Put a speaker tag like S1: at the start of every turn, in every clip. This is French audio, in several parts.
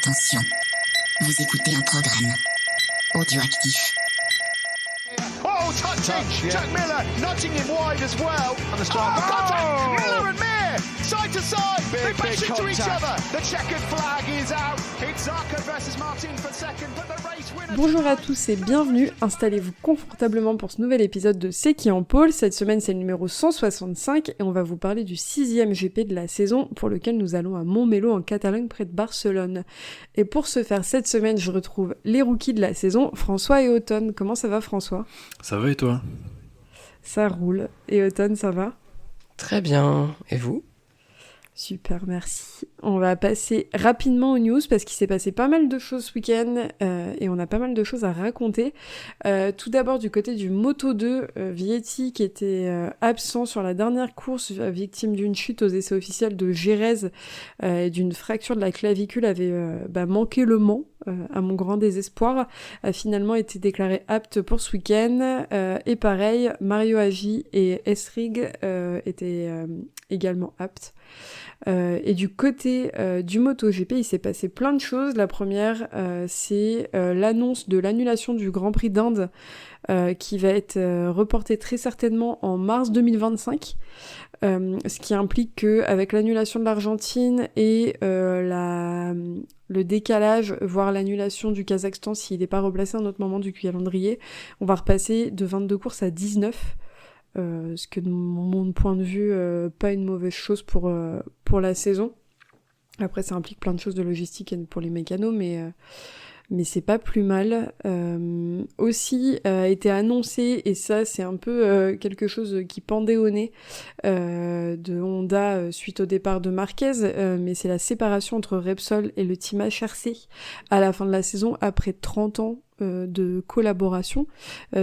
S1: Attention, vous écoutez un programme audioactif.
S2: Oh, touching! Jack Miller nudging him wide as well. Contact! Miller and Mir! Side to side! They bash into each other! The checkered flag is out. It's Zarco versus Martin for second, but the race winner...
S3: Bonjour à tous et bienvenue, installez-vous confortablement pour ce nouvel épisode de C'est qui en pôle. Cette semaine c'est le numéro 165 et on va vous parler du 6ème GP de la saison pour lequel nous allons à Montmeló en Catalogne près de Barcelone. Et pour ce faire cette semaine je retrouve les rookies de la saison, François et Automne. Comment ça va François ?
S4: Ça va et toi ?
S3: Ça roule. Et Automne ça va ?
S5: Très bien, et vous ?
S3: Super, merci. On va passer rapidement aux news parce qu'il s'est passé pas mal de choses ce week-end et on a pas mal de choses à raconter. Tout d'abord du côté du Moto2, Vietti qui était absent sur la dernière course, victime d'une chute aux essais officiels de Jerez et d'une fracture de la clavicule, avait manqué le Mans. À mon grand désespoir, a finalement été déclaré apte pour ce week-end. Et pareil, Mario Agi et Esrig étaient également aptes. Et du côté du MotoGP, il s'est passé plein de choses. La première, c'est l'annonce de l'annulation du Grand Prix d'Inde qui va être reporté très certainement en mars 2025. Ce qui implique qu'avec l'annulation de l'Argentine et le décalage, voire l'annulation du Kazakhstan s'il n'est pas replacé à un autre moment du calendrier, on va repasser de 22 courses à 19. Ce que de mon point de vue, pas une mauvaise chose pour la saison. Après, ça implique plein de choses de logistique pour les mécanos, mais c'est pas plus mal. Aussi a été annoncé, et ça c'est un peu quelque chose qui pendait au nez de Honda suite au départ de Marquez, mais c'est la séparation entre Repsol et le team HRC à la fin de la saison après 30 ans de collaboration.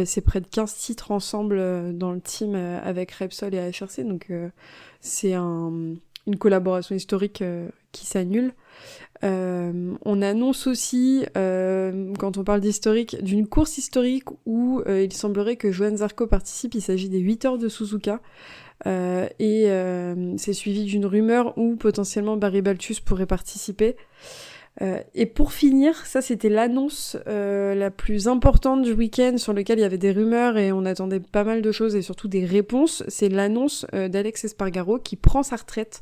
S3: C'est près de 15 titres ensemble dans le team avec Repsol et HRC, donc c'est une collaboration historique qui s'annule. On annonce aussi, quand on parle d'historique, d'une course historique où il semblerait que Johann Zarco participe. Il s'agit des 8 heures de Suzuka. Et c'est suivi d'une rumeur où potentiellement Barry Baltus pourrait participer. Et pour finir, ça c'était l'annonce la plus importante du week-end sur lequel il y avait des rumeurs et on attendait pas mal de choses et surtout des réponses. C'est l'annonce d'Alex Espargaro qui prend sa retraite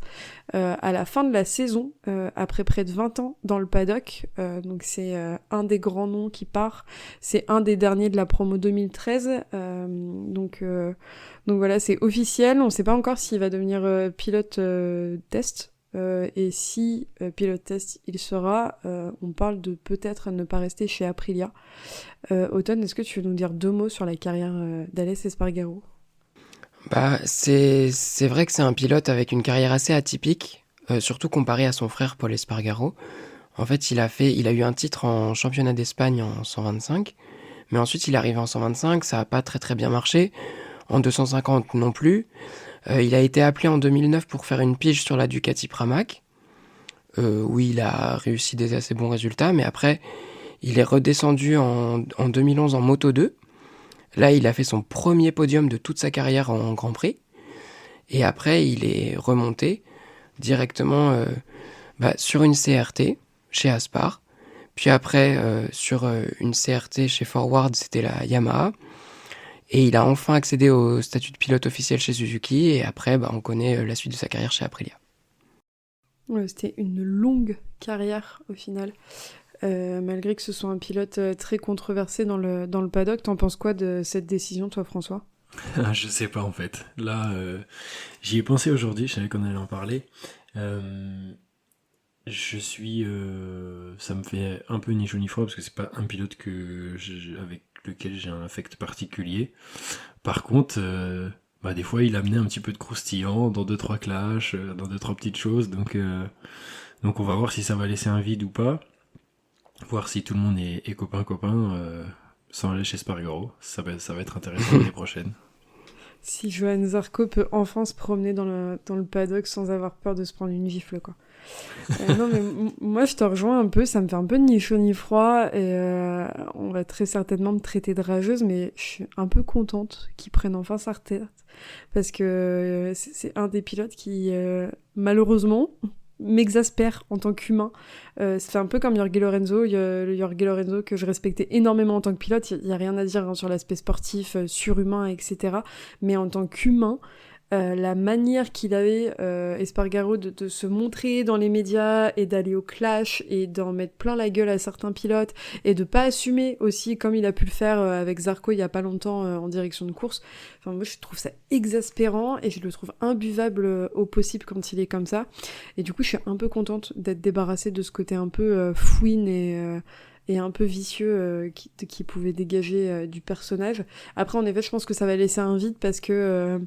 S3: à la fin de la saison après près de 20 ans dans le paddock. Donc c'est un des grands noms qui part. C'est un des derniers de la promo 2013. Donc voilà, c'est officiel. On ne sait pas encore s'il va devenir pilote test. Et si pilote test il sera, on parle de peut-être ne pas rester chez Aprilia. Automne, est-ce que tu veux nous dire 2 mots sur la carrière d'Alex Espargaro ?
S5: C'est vrai que c'est un pilote avec une carrière assez atypique, surtout comparé à son frère Paul Espargaro. En fait, il a eu un titre en championnat d'Espagne en 125, mais ensuite il est arrivé en 125, ça n'a pas très très bien marché, en 250 non plus. Il a été appelé en 2009 pour faire une pige sur la Ducati Pramac, où il a réussi des assez bons résultats, mais après, il est redescendu en 2011 en Moto2. Là, il a fait son premier podium de toute sa carrière en Grand Prix. Et après, il est remonté directement sur une CRT chez Aspar. Puis après, sur une CRT chez Forward, c'était la Yamaha. Et il a enfin accédé au statut de pilote officiel chez Suzuki, et après, on connaît la suite de sa carrière chez Aprilia.
S3: Ouais, c'était une longue carrière au final, malgré que ce soit un pilote très controversé dans le paddock. T'en penses quoi de cette décision, toi, François ?
S4: Je sais pas en fait. Là, j'y ai pensé aujourd'hui, je savais qu'on allait en parler. Ça me fait un peu ni chaud ni froid, parce que c'est pas un pilote avec lequel j'ai un affect particulier. Par contre, des fois il amenait un petit peu de croustillant dans 2-3 clashs, dans 2-3 petites choses, donc on va voir si ça va laisser un vide ou pas, voir si tout le monde est copain sans aller chez Espargaro. Ça va être intéressant l'année prochaine.
S3: Si Johann Zarco peut enfin se promener dans le paddock sans avoir peur de se prendre une gifle, quoi. Non, mais moi je te rejoins un peu, ça me fait un peu ni chaud ni froid, et on va très certainement me traiter de rageuse, mais je suis un peu contente qu'il prenne enfin sa retraite, parce que c'est un des pilotes qui, malheureusement, m'exaspère en tant qu'humain. C'est un peu comme Jorge Lorenzo, le Jorge Lorenzo que je respectais énormément en tant que pilote. Il y a rien à dire sur l'aspect sportif, surhumain, etc. Mais en tant qu'humain, la manière qu'il avait, Espargaro, de se montrer dans les médias et d'aller au clash et d'en mettre plein la gueule à certains pilotes et de pas assumer aussi, comme il a pu le faire avec Zarco il y a pas longtemps en direction de course. Enfin, moi, je trouve ça exaspérant et je le trouve imbuvable au possible quand il est comme ça. Et du coup, je suis un peu contente d'être débarrassée de ce côté un peu fouine et un peu vicieux qui pouvait dégager du personnage. Après, en effet, je pense que ça va laisser un vide parce qu'on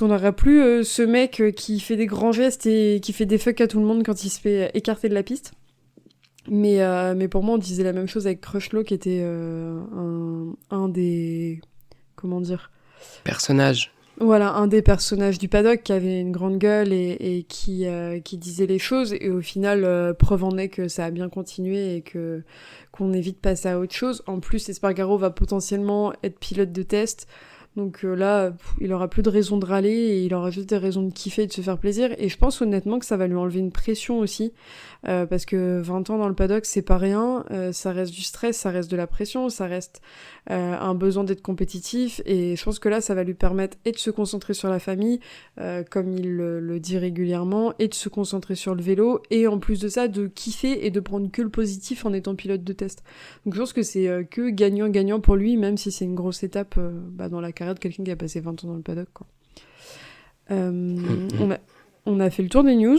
S3: n'aura plus ce mec qui fait des grands gestes et qui fait des fucks à tout le monde quand il se fait écarter de la piste. Mais pour moi, on disait la même chose avec Crutchlow, qui était un des... Comment dire ?
S5: Personnage.
S3: Voilà, un des personnages du paddock qui avait une grande gueule et qui disait les choses. Et au final, preuve en est que ça a bien continué et qu'on évite de passer à autre chose. En plus, Espargaro va potentiellement être pilote de test. Donc là, il aura plus de raison de râler et il aura juste des raisons de kiffer et de se faire plaisir. Et je pense honnêtement que ça va lui enlever une pression aussi, parce que 20 ans dans le paddock, c'est pas rien. Ça reste du stress, ça reste de la pression, ça reste un besoin d'être compétitif. Et je pense que là, ça va lui permettre et de se concentrer sur la famille, comme il le dit régulièrement, et de se concentrer sur le vélo, et en plus de ça, de kiffer et de prendre que le positif en étant pilote de test. Donc je pense que c'est que gagnant-gagnant pour lui, même si c'est une grosse étape dans la carrière de quelqu'un qui a passé 20 ans dans le paddock, quoi. On a fait le tour des news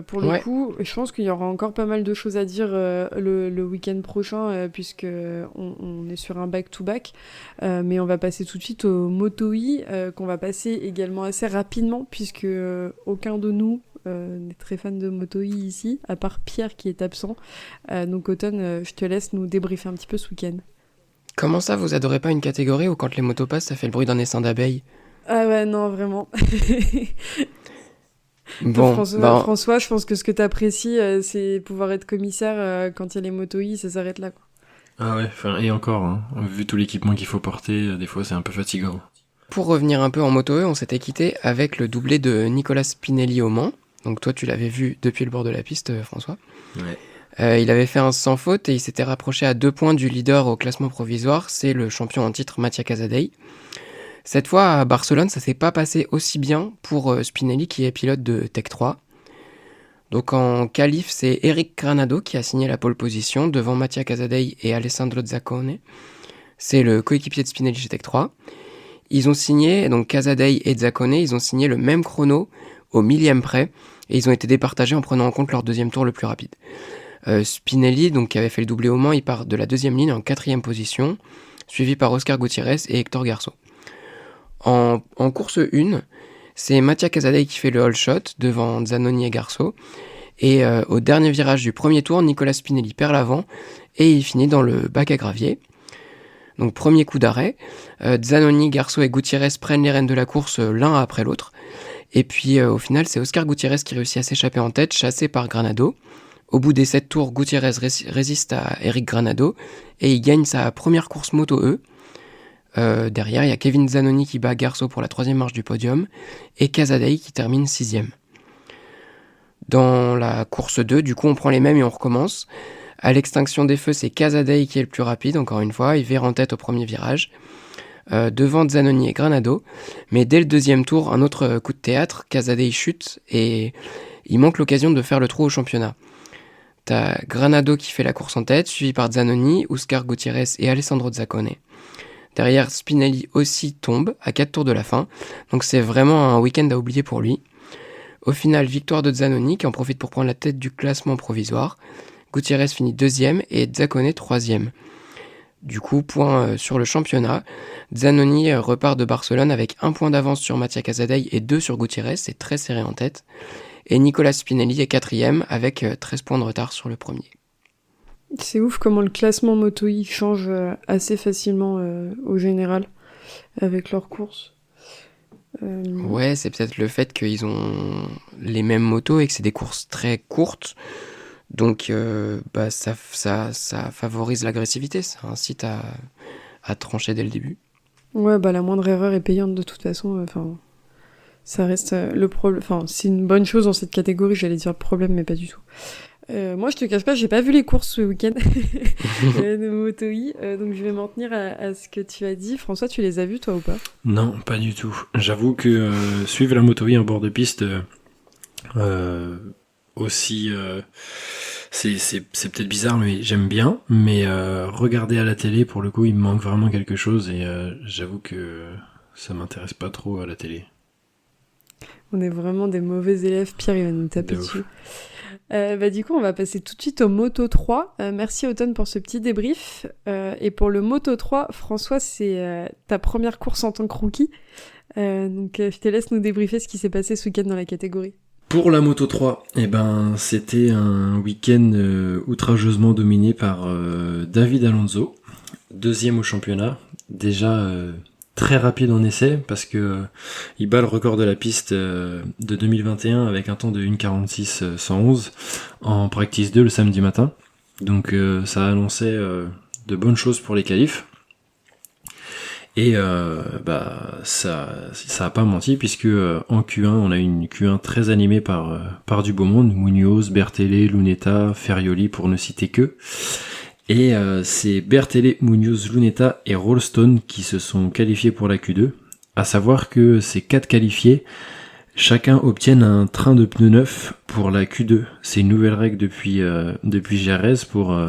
S3: pour le coup. Je pense qu'il y aura encore pas mal de choses à dire le week-end prochain puisque on est sur un back-to-back, mais on va passer tout de suite au Moto-E qu'on va passer également assez rapidement puisque aucun de nous n'est très fan de Moto-E ici, à part Pierre qui est absent. Donc Automne, je te laisse nous débriefer un petit peu ce week-end.
S5: Comment ça, vous adorez pas une catégorie où quand les motos passent, ça fait le bruit d'un essaim d'abeilles ?
S3: Ah ouais, non, vraiment.
S5: Bon,
S3: François, je pense que ce que t'apprécies, c'est pouvoir être commissaire quand il y a les Moto-E, ça s'arrête là, quoi.
S4: Ah ouais, et encore, hein, vu tout l'équipement qu'il faut porter, des fois c'est un peu fatigant.
S5: Pour revenir un peu en Moto E, on s'était quitté avec le doublé de Nicolas Spinelli au Mans. Donc toi, tu l'avais vu depuis le bord de la piste, François.
S4: Ouais.
S5: Il avait fait un sans faute et il s'était rapproché à 2 points du leader au classement provisoire, c'est le champion en titre Mattia Casadei. Cette fois à Barcelone, ça s'est pas passé aussi bien pour Spinelli qui est pilote de Tech 3. Donc en qualif, c'est Eric Granado qui a signé la pole position devant Mattia Casadei et Alessandro Zaccone. C'est le coéquipier de Spinelli chez Tech 3. Ils ont signé, donc Casadei et Zaccone, ils ont signé le même chrono au millième près et ils ont été départagés en prenant en compte leur deuxième tour le plus rapide. Spinelli, donc, qui avait fait le doublé au Mans, il part de la deuxième ligne en 4e position, suivi par Oscar Gutiérrez et Hector Garçon. En course 1, c'est Mattia Casadei qui fait le whole shot devant Zanoni et Garçon. Et au dernier virage du premier tour, Nicolas Spinelli perd l'avant et il finit dans le bac à gravier. Donc premier coup d'arrêt, Zanoni, Garçon et Gutiérrez prennent les rênes de la course l'un après l'autre. Et puis au final, c'est Oscar Gutiérrez qui réussit à s'échapper en tête, chassé par Granado. Au bout des 7 tours, Gutiérrez résiste à Eric Granado et il gagne sa première course Moto E. Derrière, il y a Kevin Zanoni qui bat Garçon pour la 3e marche du podium et Casadei qui termine 6e. Dans la course 2, du coup, on prend les mêmes et on recommence. À l'extinction des feux, c'est Casadei qui est le plus rapide, encore une fois. Il vire en tête au premier virage, devant Zanoni et Granado. Mais dès le deuxième tour, un autre coup de théâtre, Casadei chute et il manque l'occasion de faire le trou au championnat. T'as Granado qui fait la course en tête, suivi par Zanoni, Oscar Gutiérrez et Alessandro Zaccone. Derrière, Spinelli aussi tombe à 4 tours de la fin, donc c'est vraiment un week-end à oublier pour lui. Au final, victoire de Zanoni qui en profite pour prendre la tête du classement provisoire. Gutiérrez finit 2e et Zaccone 3e. Du coup, point sur le championnat. Zanoni repart de Barcelone avec 1 point d'avance sur Mattia Casadei et 2 sur Gutiérrez, c'est très serré en tête. Et Nicolas Spinelli est 4e avec 13 points de retard sur le premier.
S3: C'est ouf comment le classement Moto-E change assez facilement au général avec leurs courses.
S5: Ouais, c'est peut-être le fait qu'ils ont les mêmes motos et que c'est des courses très courtes. Donc ça favorise l'agressivité, ça incite à trancher dès le début.
S3: Ouais, la moindre erreur est payante de toute façon. Ça reste le problème. Enfin, c'est une bonne chose dans cette catégorie, j'allais dire problème, mais pas du tout. Moi, je te cache pas, j'ai pas vu les courses ce week-end de Moto-E, donc je vais m'en tenir à ce que tu as dit. François, tu les as vus, toi, ou pas ?
S4: Non, pas du tout. J'avoue que suivre la Moto-E en bord de piste, aussi, c'est peut-être bizarre, mais j'aime bien. Mais regarder à la télé, pour le coup, il me manque vraiment quelque chose, et j'avoue que ça m'intéresse pas trop à la télé.
S3: On est vraiment des mauvais élèves, Pierre, il va nous taper
S4: De
S3: dessus. Du coup, on va passer tout de suite au Moto 3. Merci Automne pour ce petit débrief. Et pour le Moto 3, François, c'est ta première course en tant que rookie. Donc je te laisse nous débriefer ce qui s'est passé ce week-end dans la catégorie.
S4: Pour la Moto 3, c'était un week-end outrageusement dominé par David Alonso, deuxième au championnat. Déjà très rapide en essai, parce que il bat le record de la piste de 2021 avec un temps de 1:46.111 en practice 2 le samedi matin. Donc ça annonçait de bonnes choses pour les qualifs. Et ça a pas menti, puisque en Q1 on a eu une Q1 très animée par du beau monde, Munoz, Bertele, Lunetta, Ferrioli pour ne citer que. Et c'est Bertele, Munoz, Lunetta et Rolston qui se sont qualifiés pour la Q2. À savoir que ces 4 qualifiés, chacun obtiennent un train de pneus neuf pour la Q2. C'est une nouvelle règle depuis Jerez pour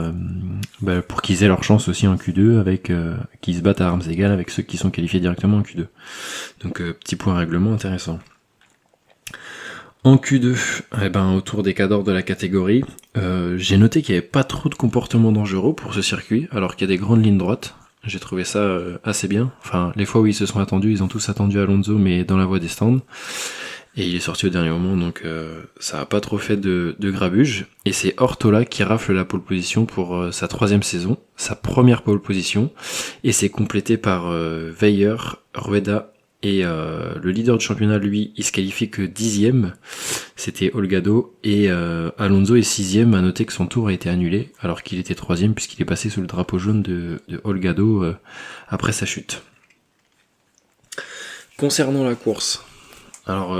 S4: qu'ils aient leur chance aussi en Q2, avec qu'ils se battent à armes égales avec ceux qui sont qualifiés directement en Q2. Donc petit point règlement intéressant. En Q2, autour des cadors de la catégorie, j'ai noté qu'il n'y avait pas trop de comportements dangereux pour ce circuit, alors qu'il y a des grandes lignes droites. J'ai trouvé ça assez bien. Enfin, les fois où ils se sont attendus, ils ont tous attendu Alonso, mais dans la voie des stands. Et il est sorti au dernier moment, donc ça n'a pas trop fait de grabuge. Et c'est Ortola qui rafle la pole position pour sa 3e saison, sa première pole position. Et c'est complété par Weyer, Rueda. Et le leader du championnat, lui, il se qualifie que 10e, c'était Holgado, et Alonso est 6e, à noter que son tour a été annulé, alors qu'il était 3e, puisqu'il est passé sous le drapeau jaune de Holgado après sa chute. Concernant la course, alors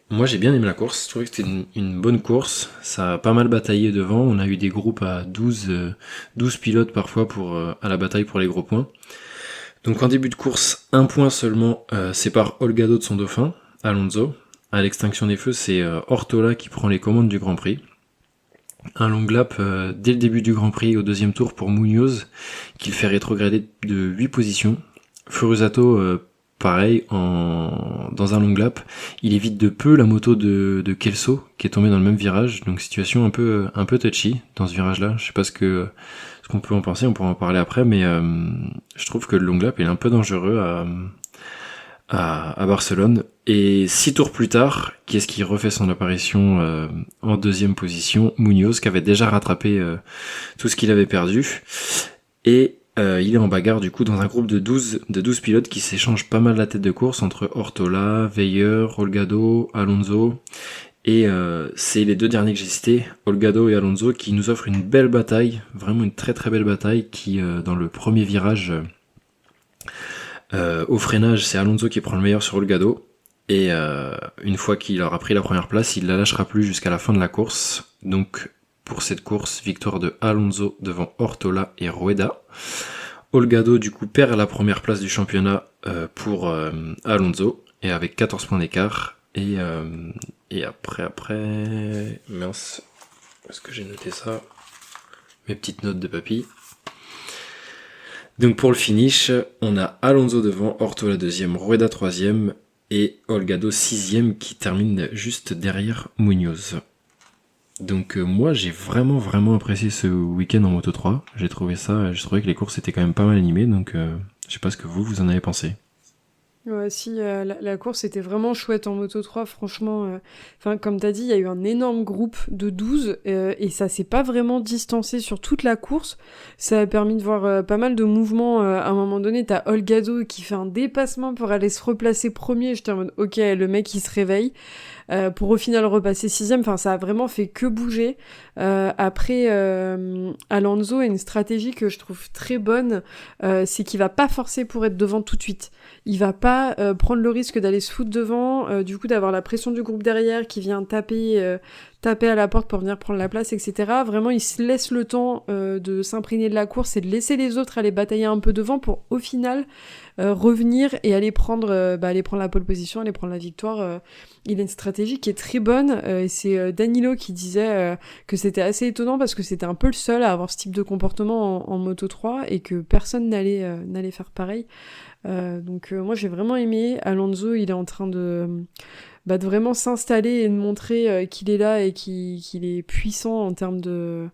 S4: moi j'ai bien aimé la course, je trouvais que c'était une bonne course, ça a pas mal bataillé devant, on a eu des groupes à 12 pilotes parfois à la bataille pour les gros points. Donc en début de course, un point seulement sépare Holgado de son dauphin, Alonso. À l'extinction des feux, c'est Ortola qui prend les commandes du Grand Prix. Un long lap dès le début du Grand Prix au 2e tour pour Munoz, qui le fait rétrograder de 8 positions. Furusato, pareil, dans un long lap, il évite de peu la moto de Kelso, qui est tombé dans le même virage. Donc situation un peu touchy dans ce virage-là. Je sais pas ce qu'on peut en penser, on pourra en parler après, mais je trouve que le long lap est un peu dangereux à Barcelone. Et 6 tours plus tard, qui est-ce qui refait son apparition en 2e position? Munoz, qui avait déjà rattrapé tout ce qu'il avait perdu. Et il est en bagarre du coup dans un groupe de 12 pilotes qui s'échangent pas mal la tête de course entre Ortola, Weyer, Holgado, Alonso. Et c'est les 2 derniers que j'ai cités, Holgado et Alonso, qui nous offrent une belle bataille, vraiment une très très belle bataille, qui dans le premier virage, au freinage, c'est Alonso qui prend le meilleur sur Holgado, et une fois qu'il aura pris la première place, il la lâchera plus jusqu'à la fin de la course. Donc pour cette course, victoire de Alonso devant Ortola et Rueda. Holgado du coup perd la première place du championnat pour Alonso, et avec 14 points d'écart. Et après... Mince, est-ce que j'ai noté ça? Mes petites notes de papy. Donc pour le finish, on a Alonso devant, Ortola 2e, Rueda 3e et Holgado 6e qui termine juste derrière Munoz. Donc moi j'ai vraiment apprécié ce week-end en Moto 3. J'ai trouvé que les courses étaient quand même pas mal animées, donc je sais pas ce que vous en avez pensé.
S3: Ouais, si, la course était vraiment chouette en Moto 3, franchement. Comme tu as dit, il y a eu un énorme groupe de 12 et ça s'est pas vraiment distancé sur toute la course. Ça a permis de voir pas mal de mouvements. À un moment donné, t'as Holgado qui fait un dépassement pour aller se replacer premier. J'étais en mode, ok, le mec il se réveille. pour au final repasser 6ème. Enfin, ça a vraiment fait que bouger. Après, Alonso a une stratégie que je trouve très bonne, c'est qu'il va pas forcer pour être devant tout de suite. Il va pas prendre le risque d'aller se foutre devant, du coup d'avoir la pression du groupe derrière qui vient taper à la porte pour venir prendre la place, etc. Vraiment, il se laisse le temps de s'imprégner de la course et de laisser les autres aller batailler un peu devant pour, au final, revenir et aller prendre la pole position, aller prendre la victoire. Il a une stratégie qui est très bonne, et c'est Danilo qui disait que c'était assez étonnant parce que c'était un peu le seul à avoir ce type de comportement en Moto3 et que personne n'allait faire pareil. Donc moi j'ai vraiment aimé. Alonso, il est en train de vraiment s'installer et de montrer qu'il est là et qu'il est puissant en termes de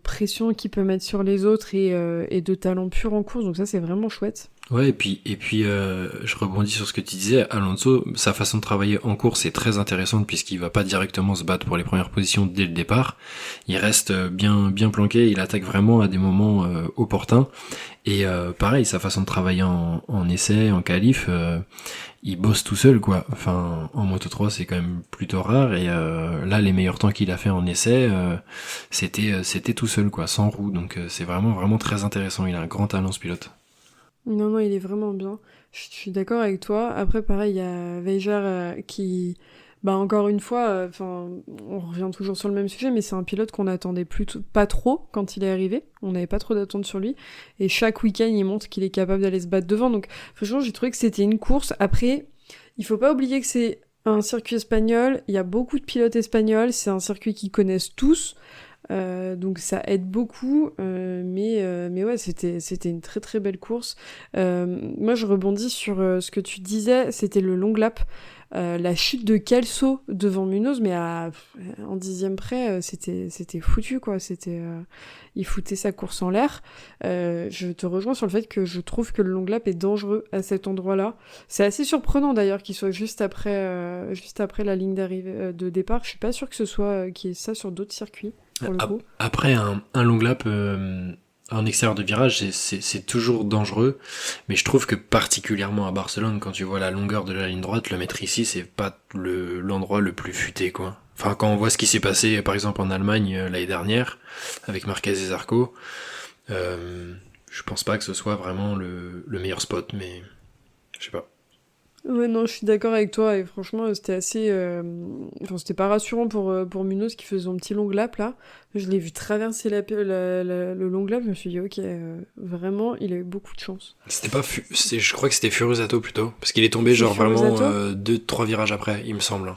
S3: pression qu'il peut mettre sur les autres et de talent pur en course. Donc ça c'est vraiment chouette.
S4: Ouais, et puis je rebondis sur ce que tu disais. Alonso, sa façon de travailler en course est très intéressante puisqu'il va pas directement se battre pour les premières positions dès le départ. Il reste bien planqué, il attaque vraiment à des moments opportuns. Et pareil, sa façon de travailler en essai, en qualif, il bosse tout seul, quoi. Enfin, en Moto3, c'est quand même plutôt rare. Et là, les meilleurs temps qu'il a fait en essai, c'était tout seul, quoi, sans roue. Donc c'est vraiment très intéressant. Il a un grand talent, ce pilote.
S3: Non, il est vraiment bien. Je suis d'accord avec toi. Après, pareil, il y a Veijer qui... encore une fois, on revient toujours sur le même sujet, mais c'est un pilote qu'on attendait pas trop quand il est arrivé. On n'avait pas trop d'attentes sur lui. Et chaque week-end, il montre qu'il est capable d'aller se battre devant. Donc, franchement, j'ai trouvé que c'était une course. Après, il faut pas oublier que c'est un circuit espagnol. Il y a beaucoup de pilotes espagnols. C'est un circuit qu'ils connaissent tous. Donc ça aide beaucoup, mais ouais, c'était une très très belle course. Moi je rebondis sur ce que tu disais, c'était le long lap, la chute de Kelso devant Munoz, mais en 10e près, c'était foutu, quoi. Il foutait sa course en l'air. Je te rejoins sur le fait que je trouve que le long lap est dangereux à cet endroit-là. C'est assez surprenant d'ailleurs qu'il soit juste après la ligne d'arrivée de départ. Je suis pas sûre que ce soit qu'il y ait ça sur d'autres circuits.
S4: Après un long lap en extérieur de virage, c'est toujours dangereux, mais je trouve que particulièrement à Barcelone, quand tu vois la longueur de la ligne droite, le mettre ici, c'est pas l'endroit le plus futé, quoi. Enfin, quand on voit ce qui s'est passé, par exemple, en Allemagne l'année dernière, avec Marquez et Zarco, je pense pas que ce soit vraiment le meilleur spot, mais je sais pas.
S3: Ouais, non, je suis d'accord avec toi, et franchement, c'était assez... c'était pas rassurant pour Munoz qui faisait son petit long lap, là. Je l'ai vu traverser le long lap, je me suis dit, ok, vraiment, il a eu beaucoup de chance.
S4: Je crois que c'était Furusato, plutôt, parce qu'il est tombé, genre, vraiment 2-3 virages après, il me semble.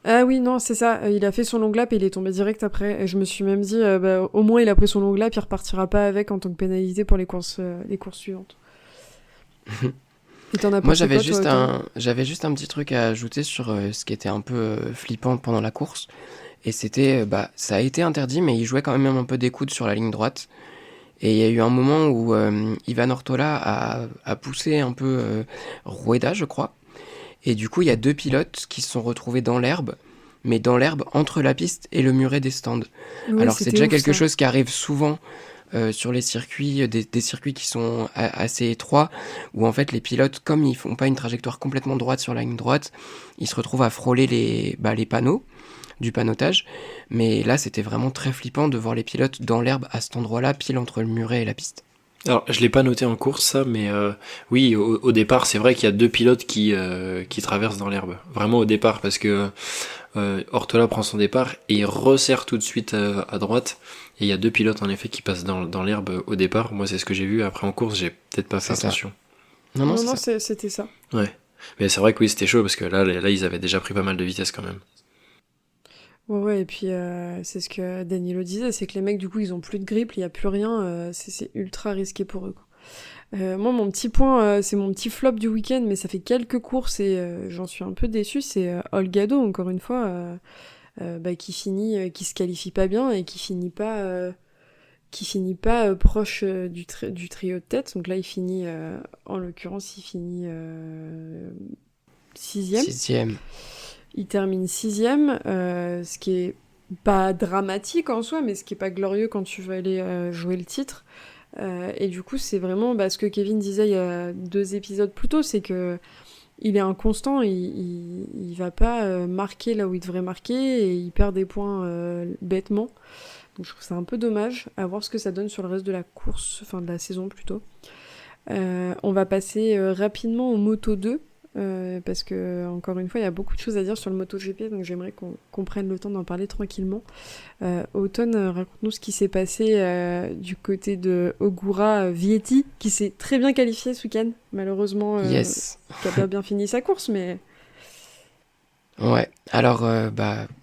S3: Ah oui, non, c'est ça, il a fait son long lap et il est tombé direct après, et je me suis même dit, au moins, il a pris son long lap, il repartira pas avec en tant que pénalité pour les courses suivantes.
S5: Moi j'avais juste un petit truc à ajouter sur ce qui était un peu flippant pendant la course, et c'était ça a été interdit, mais il jouait quand même un peu des coudes sur la ligne droite, et il y a eu un moment où Ivan Ortola a poussé un peu Rueda, je crois, et du coup il y a 2 pilotes qui se sont retrouvés dans l'herbe, mais dans l'herbe entre la piste et le muret des stands. Oui, alors c'est déjà quelque chose qui arrive souvent sur les circuits, des circuits qui sont assez étroits, où en fait les pilotes, comme ils font pas une trajectoire complètement droite sur la ligne droite, ils se retrouvent à frôler les panneaux du panneautage. Mais là c'était vraiment très flippant de voir les pilotes dans l'herbe à cet endroit-là, pile entre le muret et la piste.
S4: Alors je l'ai pas noté en course ça, mais oui, au départ c'est vrai qu'il y a 2 pilotes qui traversent dans l'herbe, vraiment au départ, parce que Ortola prend son départ et il resserre tout de suite à droite, et il y a 2 pilotes en effet qui passent dans l'herbe au départ. Moi c'est ce que j'ai vu. Après en course j'ai peut-être pas fait attention.
S3: Non, c'était ça.
S4: Ouais, mais c'est vrai que oui, c'était chaud parce que là ils avaient déjà pris pas mal de vitesse quand même.
S3: Ouais, et puis c'est ce que Danilo disait, c'est que les mecs du coup ils ont plus de grip, il y a plus rien, c'est ultra risqué pour eux, quoi. Moi mon petit point, c'est mon petit flop du week-end, mais ça fait quelques courses et j'en suis un peu déçue, c'est Holgado encore une fois, qui se qualifie pas bien et qui finit pas proche du trio de tête. Donc là il finit, en l'occurrence il finit 6ème. Il termine 6ème, ce qui est pas dramatique en soi, mais ce qui est pas glorieux quand tu veux aller jouer le titre. Et du coup, c'est vraiment ce que Kevin disait il y a 2 épisodes plus tôt, c'est que il est inconstant, il va pas marquer là où il devrait marquer et il perd des points bêtement. Donc je trouve ça un peu dommage, à voir ce que ça donne sur le reste de la course, enfin de la saison plutôt. On va passer rapidement au Moto 2, parce que encore une fois il y a beaucoup de choses à dire sur le MotoGP, donc j'aimerais qu'on prenne le temps d'en parler tranquillement. Automne, raconte-nous ce qui s'est passé du côté de Ogura Vietti, qui s'est très bien qualifié ce week-end, malheureusement
S5: Yes.
S3: qui a pas bien fini sa course, mais
S5: Ouais, alors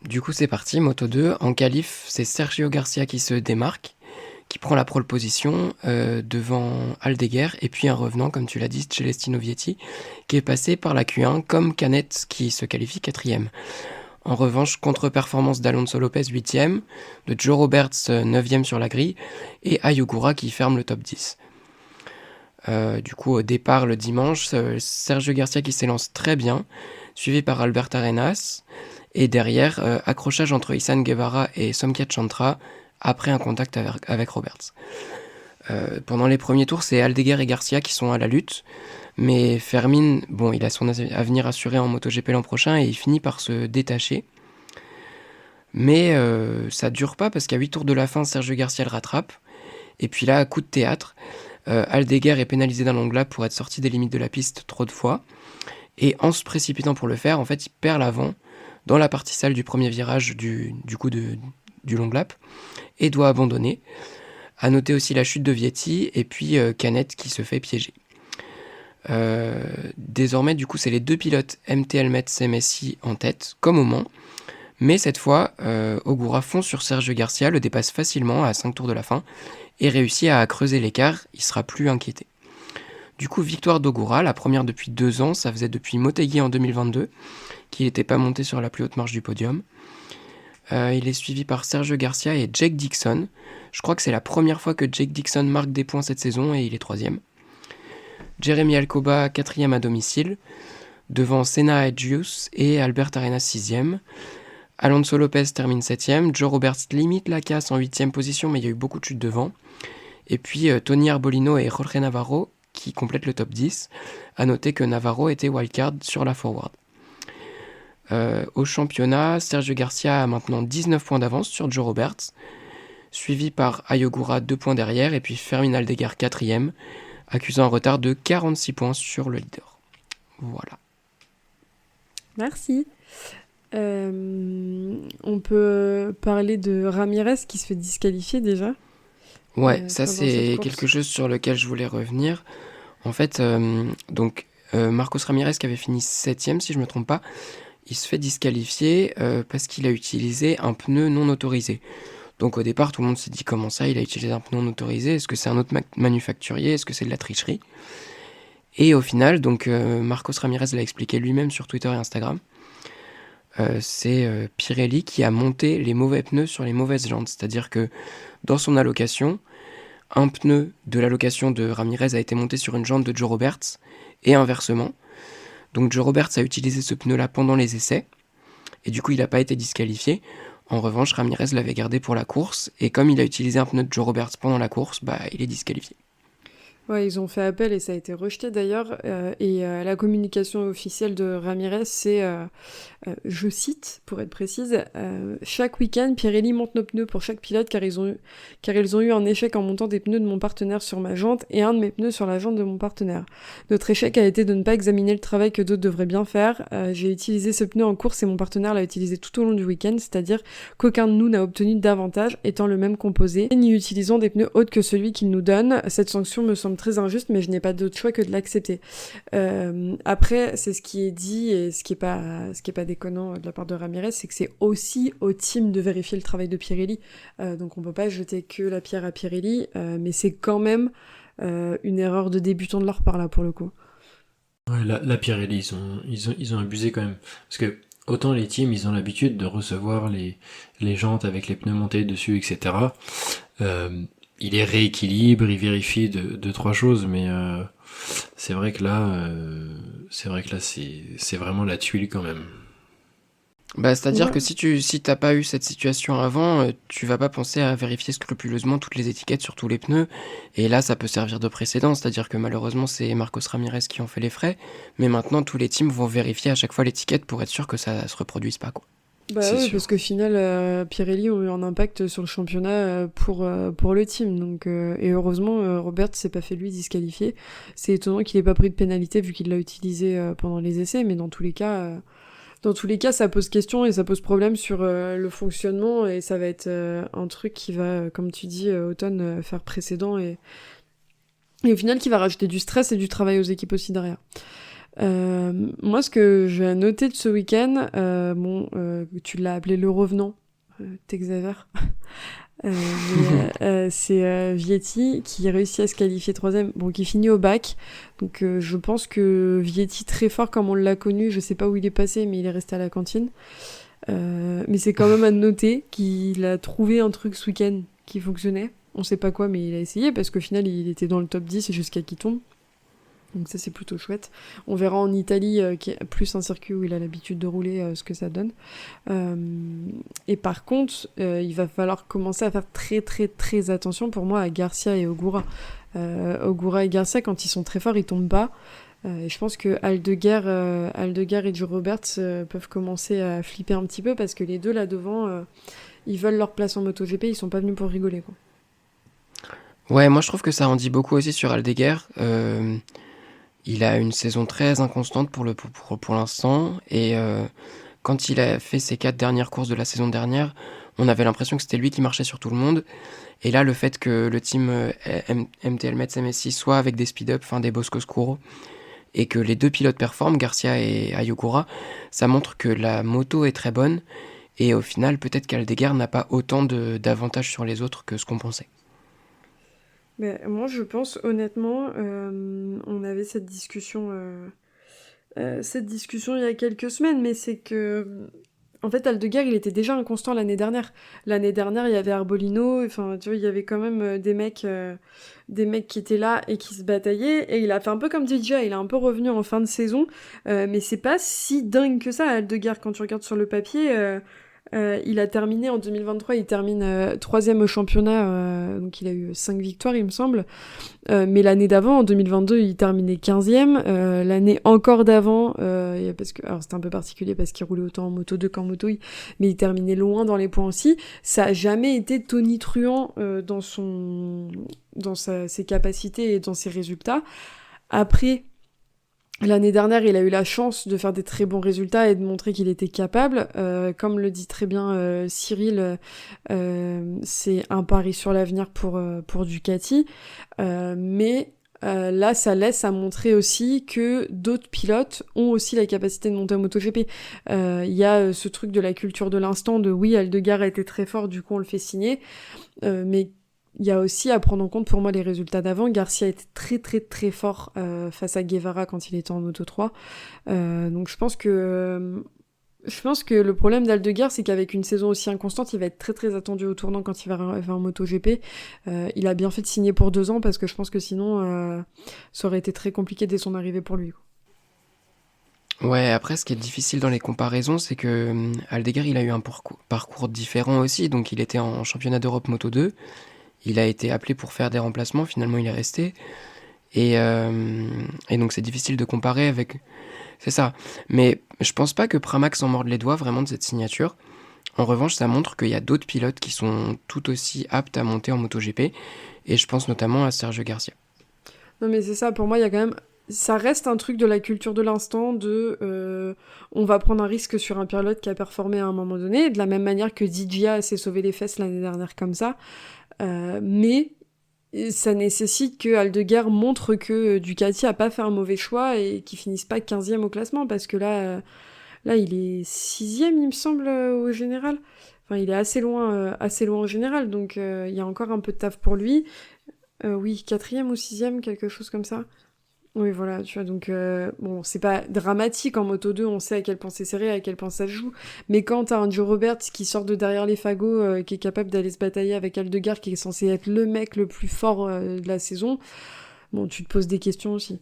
S5: du coup c'est parti, Moto 2. En qualif, c'est Sergio Garcia qui se démarque, qui prend la pole position devant Aldeguer, et puis un revenant, comme tu l'as dit, Celestino Vietti, qui est passé par la Q1 comme Canet qui se qualifie 4ème. En revanche, contre-performance d'Alonso Lopez 8ème, de Joe Roberts 9ème sur la grille, et Ayogura qui ferme le top 10. Du coup, au départ le dimanche, Sergio Garcia qui s'élance très bien, suivi par Albert Arenas, et derrière, accrochage entre Issan Guevara et Somkiat Chantra, après un contact avec Roberts. Pendant les premiers tours, c'est Aldeguer et Garcia qui sont à la lutte, mais Fermin, bon, il a son avenir assuré en MotoGP l'an prochain et il finit par se détacher. Mais ça dure pas parce qu'à 8 tours de la fin, Sergio Garcia le rattrape. Et puis là, coup de théâtre, Aldeguer est pénalisé d'un long lap pour être sorti des limites de la piste trop de fois. Et en se précipitant pour le faire, en fait, il perd l'avant dans la partie sale du premier virage du long lap et doit abandonner. À noter aussi la chute de Vietti et puis Canet qui se fait piéger. Désormais, du coup, c'est les deux pilotes MT Helmets MSI en tête, comme au Mans. Mais cette fois, Ogura fonce sur Sergio Garcia, le dépasse facilement à 5 tours de la fin et réussit à creuser l'écart, il sera plus inquiété. Du coup, victoire d'Ogura, la première depuis 2 ans, ça faisait depuis Motegi en 2022, qu'il n'était pas monté sur la plus haute marche du podium. Il est suivi par Sergio Garcia et Jake Dixon. Je crois que c'est la première fois que Jake Dixon marque des points cette saison et il est 3ème. Jeremy Alcoba, 4ème à domicile, devant Senna Edgius et Albert Arenas 6ème. Alonso Lopez termine 7ème, Joe Roberts limite la casse en 8ème position, mais il y a eu beaucoup de chutes devant. Et puis Tony Arbolino et Jorge Navarro qui complètent le top 10. A noter que Navarro était wildcard sur la forward. Au championnat, Sergio Garcia a maintenant 19 points d'avance sur Joe Roberts, suivi par Ayogura 2 points derrière, et puis Fermin Aldeguer 4ème, accusant un retard de 46 points sur le leader. Voilà.
S3: merci. On peut parler de Ramirez qui se fait disqualifier déjà.
S5: Ouais, ça
S3: pendant cette
S5: c'est
S3: course.
S5: quelque chose sur lequel je voulais revenir. En fait, Marcos Ramirez qui avait fini 7ème, si je ne me trompe pas, il se fait disqualifier parce qu'il a utilisé un pneu non autorisé. Donc au départ, tout le monde s'est dit comment ça, il a utilisé un pneu non autorisé, est-ce que c'est un autre manufacturier, est-ce que c'est de la tricherie? Et au final, donc Marcos Ramirez l'a expliqué lui-même sur Twitter et Instagram, c'est Pirelli qui a monté les mauvais pneus sur les mauvaises jantes. C'est-à-dire que dans son allocation, un pneu de l'allocation de Ramirez a été monté sur une jante de Joe Roberts et inversement. Donc Joe Roberts a utilisé ce pneu-là pendant les essais et du coup il n'a pas été disqualifié. En revanche, Ramirez l'avait gardé pour la course et comme il a utilisé un pneu de Joe Roberts pendant la course, il est disqualifié.
S3: Ouais, ils ont fait appel et ça a été rejeté d'ailleurs. La communication officielle de Ramirez, c'est, je cite, pour être précise, chaque week-end, Pirelli monte nos pneus pour chaque pilote car ils ont eu un échec en montant des pneus de mon partenaire sur ma jante et un de mes pneus sur la jante de mon partenaire. Notre échec a été de ne pas examiner le travail que d'autres devraient bien faire. J'ai utilisé ce pneu en course et mon partenaire l'a utilisé tout au long du week-end, c'est-à-dire qu'aucun de nous n'a obtenu d'avantage étant le même composé. Et nous utilisons des pneus autres que celui qu'il nous donne. Cette sanction me semble très injuste, mais je n'ai pas d'autre choix que de l'accepter. Après, c'est ce qui est dit et ce qui est pas déconnant de la part de Ramirez, c'est que c'est aussi au team de vérifier le travail de Pirelli. Donc on peut pas jeter que la pierre à Pirelli, mais c'est quand même une erreur de débutant de leur part là pour le coup.
S4: Ouais, la Pirelli, ils ont abusé quand même. Parce que autant les teams, ils ont l'habitude de recevoir les jantes avec les pneus montés dessus, etc. Il les rééquilibre, il vérifie deux, trois choses, mais c'est vrai que là, c'est vraiment la tuile quand même.
S5: Bah, c'est-à-dire
S3: Ouais.
S5: que si t'as pas eu cette situation avant, tu vas pas penser à vérifier scrupuleusement toutes les étiquettes sur tous les pneus. Et là, ça peut servir de précédent. C'est-à-dire que malheureusement, c'est Marcos Ramirez qui en fait les frais. Mais maintenant, tous les teams vont vérifier à chaque fois l'étiquette pour être sûr que ça se reproduise pas, quoi.
S3: Bah
S4: C'est
S3: oui,
S4: sûr.
S3: parce qu'au final, Pirelli ont eu un impact sur le championnat pour le team. Donc, et heureusement, Robert s'est pas fait lui disqualifier. C'est étonnant qu'il ait pas pris de pénalité vu qu'il l'a utilisé pendant les essais, mais dans tous les cas, ça pose question et ça pose problème sur le fonctionnement et ça va être un truc qui va, comme tu dis, Automne, faire précédent et au final qui va rajouter du stress et du travail aux équipes aussi derrière. Moi, ce que j'ai noté de ce week-end, tu l'as appelé le revenant, t'exagères. C'est Vietti qui réussit à se qualifier 3ème, bon, qui finit au bac. Donc je pense que Vietti, très fort comme on l'a connu, je sais pas où il est passé, mais il est resté à la cantine. Mais c'est quand même à noter qu'il a trouvé un truc ce week-end qui fonctionnait. On sait pas quoi, mais il a essayé parce qu'au final, il était dans le top 10 jusqu'à qu'il tombe. Donc ça, c'est plutôt chouette. On verra en Italie, qui est plus un circuit où il a l'habitude de rouler, ce que ça donne. Et par contre, il va falloir commencer à faire très très très attention pour moi à Garcia et Ogura. Ogura et Garcia, quand ils sont très forts, ils tombent pas. Et je pense que Aldeguer et Joe Roberts peuvent commencer à flipper un petit peu parce que les deux là devant, ils veulent leur place en MotoGP, ils sont pas venus pour rigoler, quoi.
S5: Ouais, moi je trouve que ça en dit beaucoup aussi sur Aldeguer. Il a une saison très inconstante pour l'instant. Et quand il a fait ses 4 dernières courses de la saison dernière, on avait l'impression que c'était lui qui marchait sur tout le monde. Et là, le fait que le team MTL Metz MSI soit avec des speed-up, enfin des Bosco Scuro, et que les deux pilotes performent, Garcia et Ayogura, ça montre que la moto est très bonne. Et au final, peut-être qu'Aldeguer n'a pas autant d'avantages sur les autres que ce qu'on pensait.
S3: Mais moi, je pense honnêtement, on avait cette discussion il y a quelques semaines, mais c'est que, en fait, Aldeguer, il était déjà inconstant l'année dernière. L'année dernière, il y avait Arbolino, enfin, tu vois, il y avait quand même des mecs qui étaient là et qui se bataillaient, et il a fait un peu comme DJ, il est un peu revenu en fin de saison, mais c'est pas si dingue que ça, Aldeguer, quand tu regardes sur le papier. Il a terminé en 2023, il termine 3ème au championnat, donc il a eu 5 victoires, il me semble. Mais l'année d'avant, en 2022, il terminait 15ème. L'année encore d'avant, parce que, alors c'était un peu particulier parce qu'il roulait autant en moto 2 qu'en moto I, mais il terminait loin dans les points aussi. Ça a jamais été tonitruant dans ses capacités et dans ses résultats. Après, l'année dernière, il a eu la chance de faire des très bons résultats et de montrer qu'il était capable. Comme le dit très bien Cyril, c'est un pari sur l'avenir pour Ducati. Mais là, ça laisse à montrer aussi que d'autres pilotes ont aussi la capacité de monter en MotoGP. Il y a ce truc de la culture de l'instant, de oui, Aldeguer a été très fort, du coup on le fait signer. Mais il y a aussi à prendre en compte pour moi les résultats d'avant. Garcia était très très très fort face à Guevara quand il était en Moto 3. Donc je pense que le problème d'Aldeguer, c'est qu'avec une saison aussi inconstante, il va être très très attendu au tournant quand il va arriver en MotoGP. Il a bien fait de signer pour 2 ans parce que je pense que sinon ça aurait été très compliqué dès son arrivée pour lui, quoi.
S5: Ouais, après, ce qui est difficile dans les comparaisons, c'est que Aldeguer, il a eu un parcours différent aussi. Donc, il était en championnat d'Europe Moto 2. Il a été appelé pour faire des remplacements. Finalement, il est resté. Et donc, c'est difficile de comparer avec... C'est ça. Mais je pense pas que Pramac s'en morde les doigts vraiment de cette signature. En revanche, ça montre qu'il y a d'autres pilotes qui sont tout aussi aptes à monter en MotoGP. Et je pense notamment à Sergio Garcia.
S3: Non mais c'est ça, pour moi il y a quand même... Ça reste un truc de la culture de l'instant, on va prendre un risque sur un pilote qui a performé à un moment donné, de la même manière que Digia s'est sauvé les fesses l'année dernière comme ça. Mais ça nécessite que Aldeguer montre que Ducati a pas fait un mauvais choix et qu'il finisse pas 15e au classement, parce que là il est 6e il me semble au général. Enfin il est assez loin au général, donc il y a encore un peu de taf pour lui. Oui, 4e ou 6e, quelque chose comme ça. Oui, voilà, tu vois, donc, bon, c'est pas dramatique en Moto 2, on sait à quel point c'est serré, à quel point ça se joue, mais quand t'as un Joe Roberts qui sort de derrière les fagots, qui est capable d'aller se batailler avec Aldeguer, qui est censé être le mec le plus fort de la saison, bon, tu te poses des questions aussi.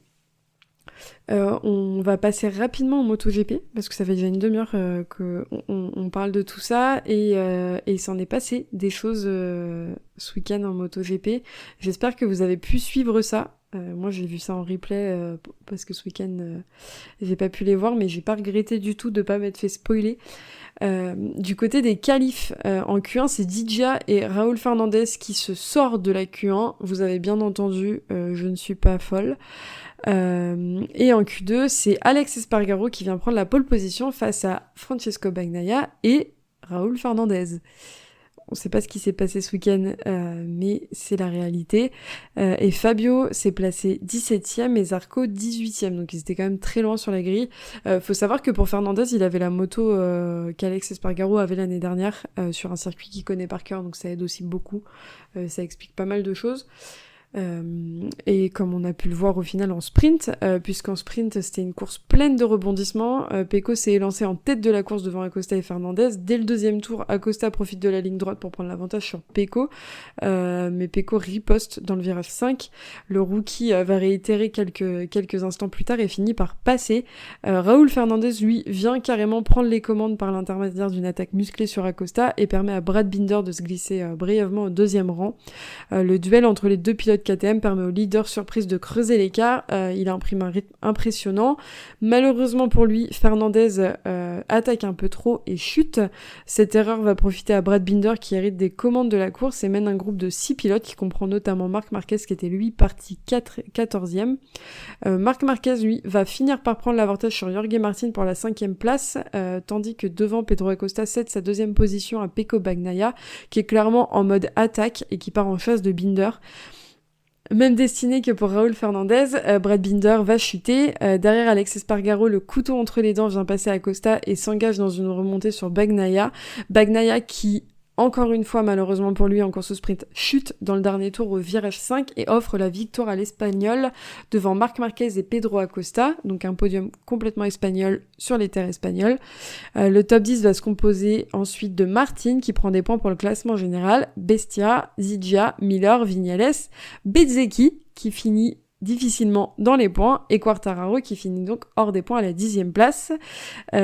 S3: On va passer rapidement au MotoGP, parce que ça fait déjà une demi-heure qu'on parle de tout ça, et il s'en est passé des choses ce week-end en MotoGP. J'espère que vous avez pu suivre ça. Moi j'ai vu ça en replay parce que ce week-end j'ai pas pu les voir, mais j'ai pas regretté du tout de pas m'être fait spoiler. Du côté des qualifs en Q1, c'est Didja et Raúl Fernandez qui se sortent de la Q1. Vous avez bien entendu, je ne suis pas folle. Et en Q2, c'est Alex Espargaro qui vient prendre la pole position face à Francesco Bagnaia et Raúl Fernandez. On sait pas ce qui s'est passé ce week-end, mais c'est la réalité. Et Fabio s'est placé 17e et Zarco 18e, donc ils étaient quand même très loin sur la grille. Faut savoir que pour Fernandez, il avait la moto qu'Alex Espargaro avait l'année dernière sur un circuit qu'il connaît par cœur, donc ça aide aussi beaucoup. Ça explique pas mal de choses. Et comme on a pu le voir au final en sprint, puisqu'en sprint c'était une course pleine de rebondissements, Pecco s'est élancé en tête de la course devant Acosta et Fernandez. Dès le deuxième tour, Acosta profite de la ligne droite pour prendre l'avantage sur Pecco, mais Pecco riposte dans le virage 5. Le rookie va réitérer quelques instants plus tard et finit par passer. Raúl Fernandez, lui, vient carrément prendre les commandes par l'intermédiaire d'une attaque musclée sur Acosta et permet à Brad Binder de se glisser brièvement au deuxième rang. Le duel entre les deux pilotes KTM permet au leader surprise de creuser l'écart. Il imprime un rythme impressionnant. Malheureusement pour lui, Fernandez attaque un peu trop et chute. Cette erreur va profiter à Brad Binder qui hérite des commandes de la course et mène un groupe de 6 pilotes qui comprend notamment Marc Marquez qui était lui parti 14e. Marc Marquez, lui, va finir par prendre l'avantage sur Jorge Martin pour la 5e place, tandis que devant Pedro Acosta cède sa 2e position à Pecco Bagnaia qui est clairement en mode attaque et qui part en chasse de Binder. Même destinée que pour Raúl Fernandez, Brad Binder va chuter. Derrière Alex Espargaro, le couteau entre les dents vient passer à Acosta et s'engage dans une remontée sur Bagnaia. Bagnaia qui, encore une fois, malheureusement pour lui, en course au sprint, chute dans le dernier tour au virage 5 et offre la victoire à l'Espagnol devant Marc Marquez et Pedro Acosta, donc un podium complètement espagnol sur les terres espagnoles. Le top 10 va se composer ensuite de Martin qui prend des points pour le classement général, Bestia, Zigia, Miller, Viñales, Bezzecchi qui finit difficilement dans les points et Quartararo qui finit donc hors des points à la 10e place.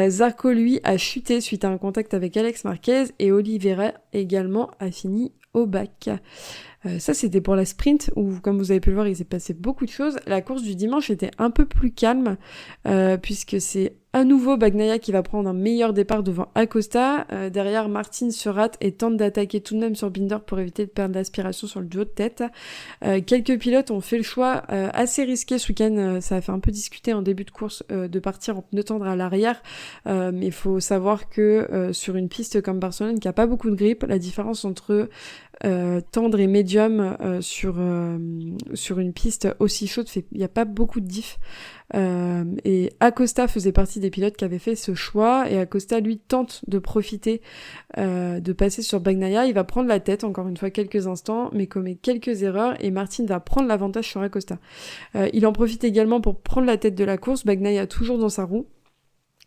S3: Zarco lui a chuté suite à un contact avec Alex Marquez et Oliveira également a fini au bac. Ça c'était pour la sprint où comme vous avez pu le voir il s'est passé beaucoup de choses. La course du dimanche était un peu plus calme puisque c'est à nouveau Bagnaia qui va prendre un meilleur départ devant Acosta. Derrière, Martin se rate et tente d'attaquer tout de même sur Binder pour éviter de perdre l'aspiration sur le duo de tête. Quelques pilotes ont fait le choix assez risqué ce week-end. Ça a fait un peu discuter en début de course de partir en pneu tendre à l'arrière. Mais il faut savoir que sur une piste comme Barcelone qui a pas beaucoup de grip, la différence entre tendre et médium sur une piste aussi chaude, il n'y a pas beaucoup de diff. Et Acosta faisait partie des pilotes qui avaient fait ce choix et Acosta lui tente de profiter de passer sur Bagnaia. Il va prendre la tête encore une fois quelques instants mais commet quelques erreurs et Martin va prendre l'avantage sur Acosta. Il en profite également pour prendre la tête de la course, Bagnaia toujours dans sa roue.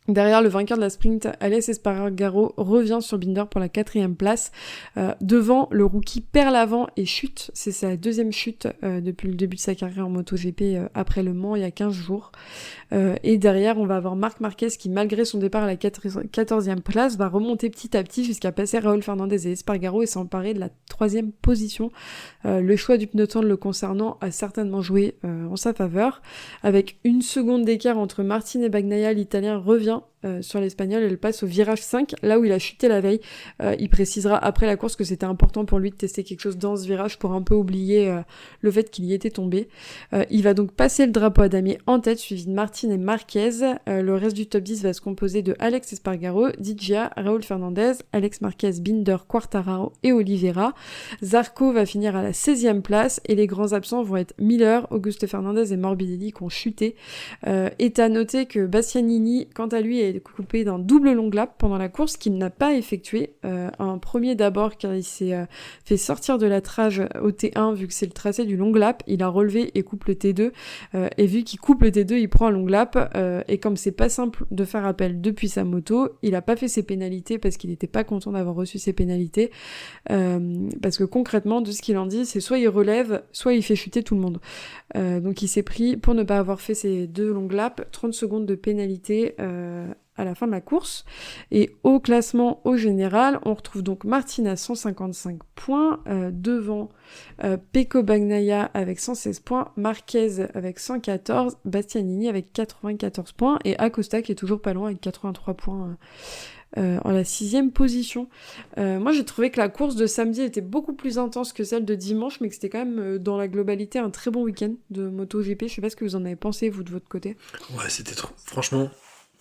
S3: Derrière le vainqueur de la sprint, Alex Espargaro revient sur Binder pour la 4e place. Devant, le rookie perd l'avant et chute. C'est sa 2e chute depuis le début de sa carrière en MotoGP après Le Mans il y a 15 jours. Et derrière, on va avoir Marc Marquez qui, malgré son départ à la 14e place, va remonter petit à petit jusqu'à passer Raúl Fernandez et Espargaro et s'emparer de la 3e position. Le choix du pneu tendre le concernant a certainement joué en sa faveur. Avec 1 seconde d'écart entre Martin et Bagnaia, l'Italien revient sur l'Espagnol, elle passe au virage 5, là où il a chuté la veille. Il précisera après la course que c'était important pour lui de tester quelque chose dans ce virage pour un peu oublier le fait qu'il y était tombé. Il va donc passer le drapeau à damier en tête, suivi de Martin et Marquez. Le reste du top 10 va se composer de Alex Espargaro, Didja, Raúl Fernandez, Alex Marquez, Binder, Quartararo et Oliveira. Zarco va finir à la 16e place et les grands absents vont être Miller, Augusto Fernandez et Morbidelli qui ont chuté. Est à noter que Bastianini, quant à lui, a est découpé d'un double long lap pendant la course qu'il n'a pas effectué. Un premier d'abord car il s'est fait sortir de la trage au T1 vu que c'est le tracé du long lap. Il a relevé et coupe le T2 et vu qu'il coupe le T2, il prend un long lap et comme c'est pas simple de faire appel depuis sa moto, il a pas fait ses pénalités parce qu'il était pas content d'avoir reçu ses pénalités parce que concrètement de ce qu'il en dit, c'est soit il relève, soit il fait chuter tout le monde. Donc il s'est pris, pour ne pas avoir fait ses 2 longues laps, 30 secondes de pénalité à la fin de la course. Et au classement au général, on retrouve donc Martin à 155 points, devant Pecco Bagnaia avec 116 points, Marquez avec 114, Bastianini avec 94 points, et Acosta qui est toujours pas loin avec 83 points en la 6e position. Moi j'ai trouvé que la course de samedi était beaucoup plus intense que celle de dimanche, mais que c'était quand même dans la globalité un très bon week-end de MotoGP. Je sais pas ce que vous en avez pensé vous de votre côté.
S4: Ouais, c'était trop. Franchement,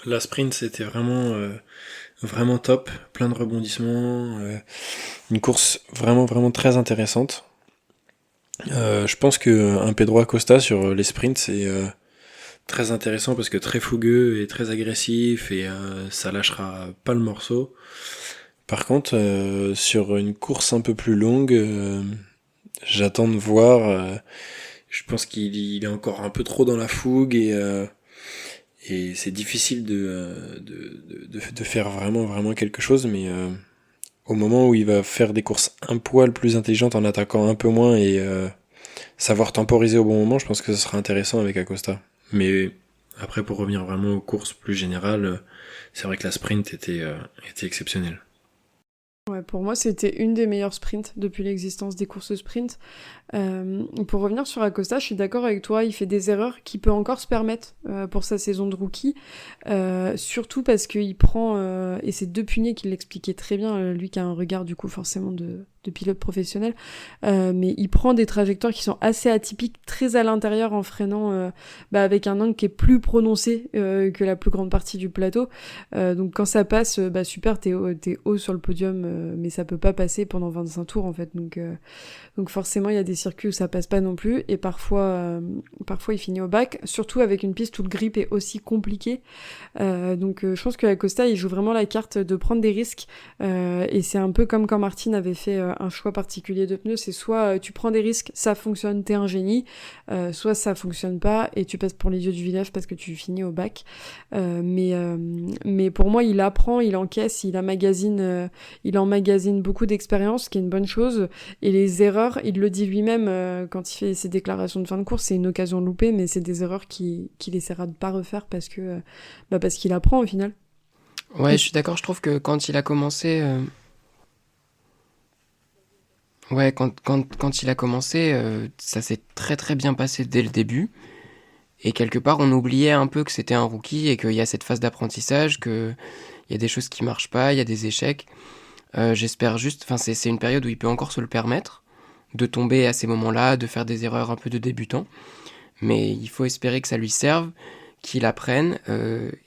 S4: la sprint c'était vraiment top, plein de rebondissements, une course vraiment très intéressante. Je pense que un Pedro Acosta sur les sprints c'est très intéressant parce que très fougueux et très agressif et ça lâchera pas le morceau. Par contre, sur une course un peu plus longue, j'attends de voir. Je pense qu'il est encore un peu trop dans la fougue et c'est difficile de faire vraiment quelque chose. Mais au moment où il va faire des courses un poil plus intelligentes en attaquant un peu moins et savoir temporiser au bon moment, je pense que ce sera intéressant avec Acosta. Mais après, pour revenir vraiment aux courses plus générales, c'est vrai que la sprint était exceptionnelle.
S3: Ouais, pour moi, c'était une des meilleures sprints depuis l'existence des courses sprint. Pour revenir sur Acosta, je suis d'accord avec toi, il fait des erreurs qu'il peut encore se permettre pour sa saison de rookie, surtout parce qu'il prend, et c'est Depugné qui l'expliquait très bien, lui qui a un regard du coup forcément de pilote professionnel, mais il prend des trajectoires qui sont assez atypiques, très à l'intérieur en freinant avec un angle qui est plus prononcé que la plus grande partie du plateau. Donc quand ça passe, super, t'es haut sur le podium, mais ça peut pas passer pendant 25 tours en fait. Donc forcément, il y a des circuits où ça passe pas non plus, et parfois il finit au bac, surtout avec une piste où le grip est aussi compliqué. Donc je pense que Acosta, il joue vraiment la carte de prendre des risques, et c'est un peu comme quand Martin avait fait un choix particulier de pneus, c'est soit tu prends des risques, ça fonctionne, t'es un génie, soit ça fonctionne pas et tu passes pour l'idiot du village parce que tu finis au bac. Mais pour moi, il apprend, il encaisse, il emmagasine beaucoup d'expérience, ce qui est une bonne chose, et les erreurs, il le dit lui-même quand il fait ses déclarations de fin de course, c'est une occasion loupée, mais c'est des erreurs qu'il essaiera de pas refaire parce qu'il apprend au final.
S5: Ouais, je suis d'accord, je trouve que quand il a commencé... Ouais, quand il a commencé, ça s'est très bien passé dès le début. Et quelque part, on oubliait un peu que c'était un rookie et qu'il y a cette phase d'apprentissage, qu'il y a des choses qui marchent pas, il y a des échecs. J'espère juste... Enfin, c'est une période où il peut encore se le permettre, de tomber à ces moments-là, de faire des erreurs un peu de débutant. Mais il faut espérer que ça lui serve, qu'il apprenne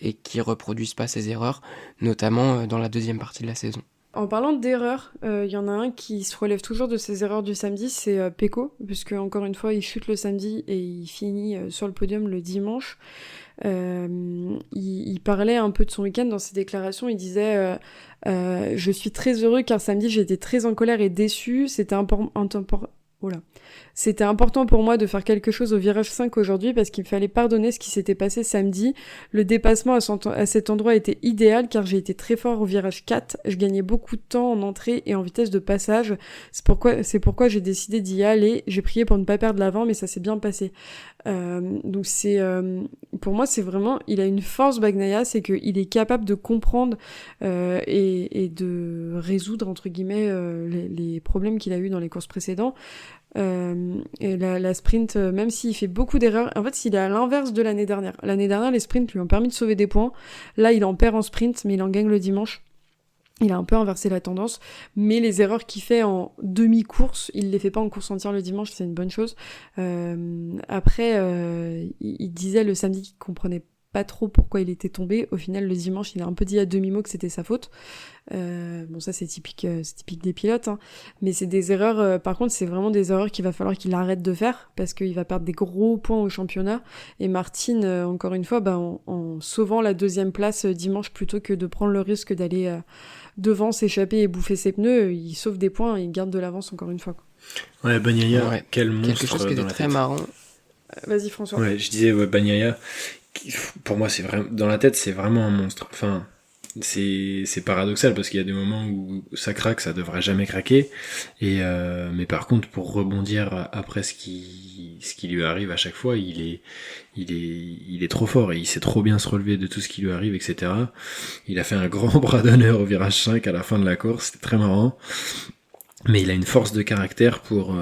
S5: et qu'il reproduise pas ses erreurs, notamment dans la deuxième partie de la saison.
S3: En parlant d'erreurs, y en a un qui se relève toujours de ses erreurs du samedi, c'est Pecco, puisque encore une fois, il chute le samedi et il finit sur le podium le dimanche. Il parlait un peu de son week-end dans ses déclarations, il disait je suis très heureux car samedi j'ai été très en colère et déçu, c'était important pour moi de faire quelque chose au virage 5 aujourd'hui parce qu'il me fallait pardonner ce qui s'était passé samedi. Le dépassement à cet endroit était idéal car j'ai été très fort au virage 4. Je gagnais beaucoup de temps en entrée et en vitesse de passage. C'est pourquoi j'ai décidé d'y aller. J'ai prié pour ne pas perdre l'avant mais ça s'est bien passé. Donc pour moi c'est vraiment, il a une force Bagnaia, c'est qu'il est capable de comprendre et de résoudre entre guillemets les problèmes qu'il a eu dans les courses précédentes. Et la sprint, même s'il fait beaucoup d'erreurs, en fait il est à l'inverse de l'année dernière. L'année dernière les sprints lui ont permis de sauver des points, là il en perd en sprint mais il en gagne le dimanche. Il a un peu inversé la tendance, mais les erreurs qu'il fait en demi-course, il les fait pas en course entière le dimanche, c'est une bonne chose. Après, il disait le samedi qu'il comprenait pas trop pourquoi il était tombé. Au final, le dimanche, il a un peu dit à demi-mot que c'était sa faute. Bon, ça, c'est typique des pilotes, hein. Mais c'est des erreurs, par contre, c'est vraiment des erreurs qu'il va falloir qu'il arrête de faire, parce qu'il va perdre des gros points au championnat. Et Martin, encore une fois, en sauvant la 2e place dimanche, plutôt que de prendre le risque d'aller devant, s'échapper et bouffer ses pneus, il sauve des points et il garde de l'avance encore une fois, quoi.
S4: Ouais, Bagnaia, quel monstre.
S5: Quelque chose qui était très marrant.
S3: Vas-y, François.
S4: Ouais, je disais, Bagnaia, pour moi, c'est vraiment, dans la tête, c'est vraiment un monstre. Enfin, c'est paradoxal parce qu'il y a des moments où ça craque, ça devrait jamais craquer. Mais par contre, pour rebondir après ce qui lui arrive à chaque fois, il est trop fort et il sait trop bien se relever de tout ce qui lui arrive, etc. Il a fait un grand bras d'honneur au virage 5 à la fin de la course, c'était très marrant. Mais il a une force de caractère pour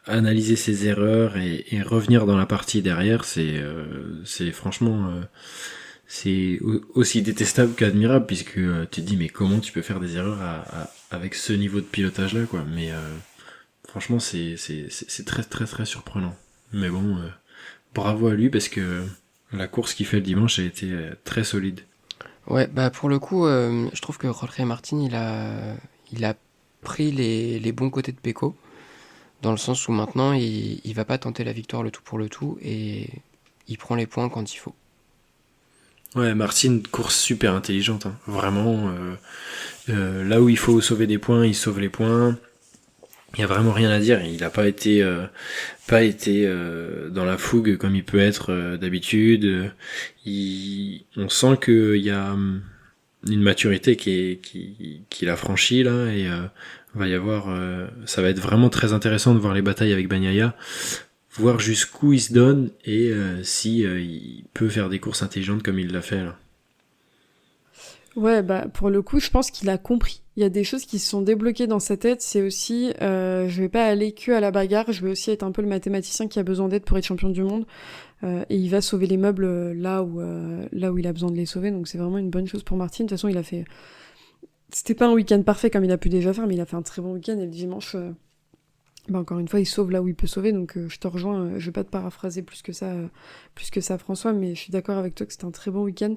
S4: analyser ses erreurs et revenir dans la partie derrière. C'est franchement c'est aussi détestable qu'admirable, puisque tu te dis mais comment tu peux faire des erreurs avec ce niveau de pilotage là, quoi. Mais franchement c'est très très très surprenant. Mais bon, bravo à lui, parce que la course qu'il fait le dimanche a été très solide.
S5: Ouais, bah pour le coup, je trouve que Jorge Martin, il a pris les bons côtés de Pecco, dans le sens où maintenant il va pas tenter la victoire le tout pour le tout, et il prend les points quand il faut.
S4: Ouais, Martin, course super intelligente, hein. Vraiment, là où il faut sauver des points, il sauve les points. Il y a vraiment rien à dire. Il n'a pas été dans la fougue comme il peut être d'habitude. On sent qu'il y a une maturité qu'il a franchie là, et va y avoir. Ça va être vraiment très intéressant de voir les batailles avec Bagnaia, voir jusqu'où il se donne et si il peut faire des courses intelligentes comme il l'a fait là.
S3: Ouais, bah pour le coup, je pense qu'il a compris. Il y a des choses qui se sont débloquées dans sa tête. C'est aussi, je vais pas aller que à la bagarre, je vais aussi être un peu le mathématicien qui a besoin d'aide pour être champion du monde. Et il va sauver les meubles là où il a besoin de les sauver. Donc c'est vraiment une bonne chose pour Martin. De toute façon, il a fait... C'était pas un week-end parfait comme il a pu déjà faire, mais il a fait un très bon week-end. Et le dimanche, encore une fois, il sauve là où il peut sauver. Donc je te rejoins, je vais pas te paraphraser plus que ça, François, mais je suis d'accord avec toi que c'était un très bon week-end.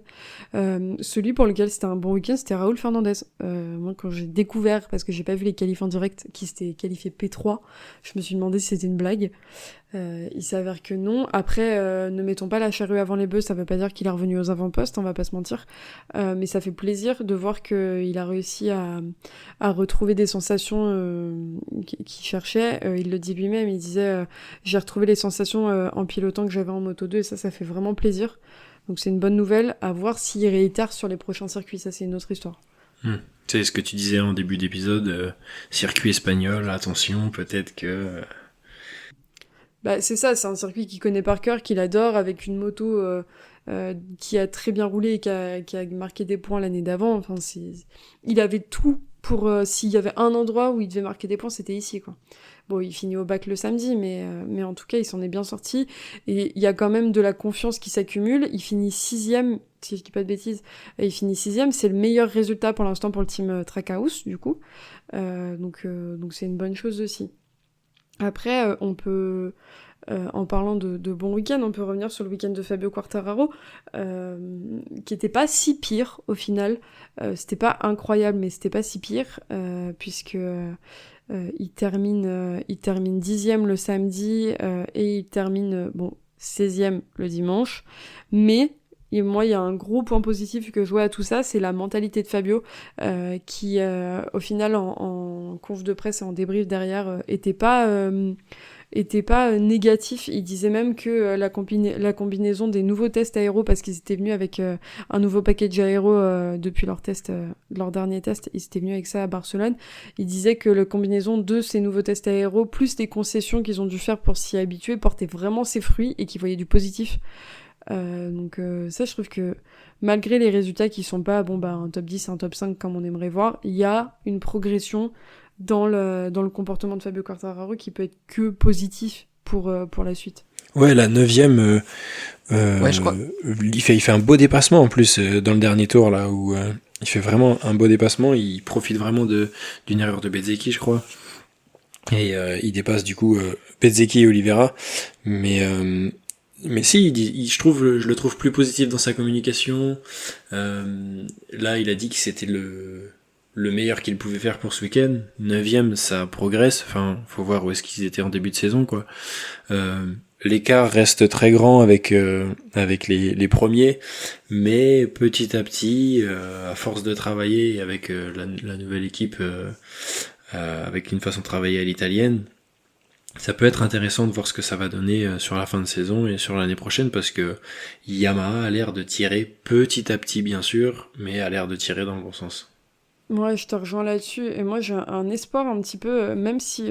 S3: Celui pour lequel c'était un bon week-end, c'était Raúl Fernandez. Moi, quand j'ai découvert, parce que j'ai pas vu les qualifs en direct, qui s'était qualifié P3, je me suis demandé si c'était une blague. Il s'avère que non. Après, ne mettons pas la charrue avant les bœufs, ça veut pas dire qu'il est revenu aux avant-postes, on va pas se mentir. Mais ça fait plaisir de voir qu'il a réussi à retrouver des sensations qu'il cherchait. Il le dit lui-même, il disait j'ai retrouvé les sensations en pilotant que j'avais en Moto 2, et ça fait vraiment plaisir. Donc c'est une bonne nouvelle, à voir s'il réitère sur les prochains circuits, ça c'est une autre histoire.
S4: C'est ce que tu disais en début d'épisode, circuit espagnol, attention, peut-être que...
S3: c'est ça, c'est un circuit qu'il connaît par cœur, qu'il adore, avec une moto qui a très bien roulé et qui a marqué des points l'année d'avant. Enfin, il avait tout pour... s'il y avait un endroit où il devait marquer des points, c'était ici, quoi. Bon, il finit au bac le samedi, mais en tout cas, il s'en est bien sorti. Et il y a quand même de la confiance qui s'accumule. Il finit 6ème, si je dis pas de bêtises. Il finit 6ème, c'est le meilleur résultat pour l'instant pour le team Trackhouse, du coup. Donc c'est une bonne chose aussi. Après, on peut... en parlant de bon week-end, on peut revenir sur le week-end de Fabio Quartararo, qui était pas si pire, au final. C'était pas incroyable, mais c'était pas si pire, puisque... il termine 10e le samedi et il termine 16e le dimanche. Mais moi, il y a un gros point positif que je vois à tout ça, c'est la mentalité de Fabio qui, au final, en conf de presse et en débrief derrière, était pas négatif. Il disait même que la combinaison des nouveaux tests aéro, parce qu'ils étaient venus avec un nouveau package aéro depuis leur dernier test, ils étaient venus avec ça à Barcelone. Il disait que la combinaison de ces nouveaux tests aéro plus les concessions qu'ils ont dû faire pour s'y habituer portait vraiment ses fruits et qu'ils voyaient du positif. Donc ça, je trouve que malgré les résultats qui sont pas un top 10, un top 5 comme on aimerait voir, il y a une progression dans le comportement de Fabio Quartararo qui peut être que positif pour la suite.
S4: Ouais, la 9ème,
S5: je crois.
S4: Il fait un beau dépassement en plus dans le dernier tour là, où il fait vraiment un beau dépassement. Il profite vraiment d'une erreur de Bezzecchi, je crois, et il dépasse du coup Bezzecchi et Oliveira. Mais Mais si, je le trouve plus positif dans sa communication. Là, il a dit que c'était le meilleur qu'il pouvait faire pour ce week-end. 9e, ça progresse. Enfin, faut voir où est-ce qu'ils étaient en début de saison, quoi. L'écart reste très grand avec les premiers, mais petit à petit, à force de travailler avec la nouvelle équipe, avec une façon de travailler à l'italienne, ça peut être intéressant de voir ce que ça va donner sur la fin de saison et sur l'année prochaine, parce que Yamaha a l'air de tirer petit à petit, bien sûr, mais a l'air de tirer dans le bon sens.
S3: Ouais, je te rejoins là-dessus. Et moi, j'ai un espoir un petit peu, même si,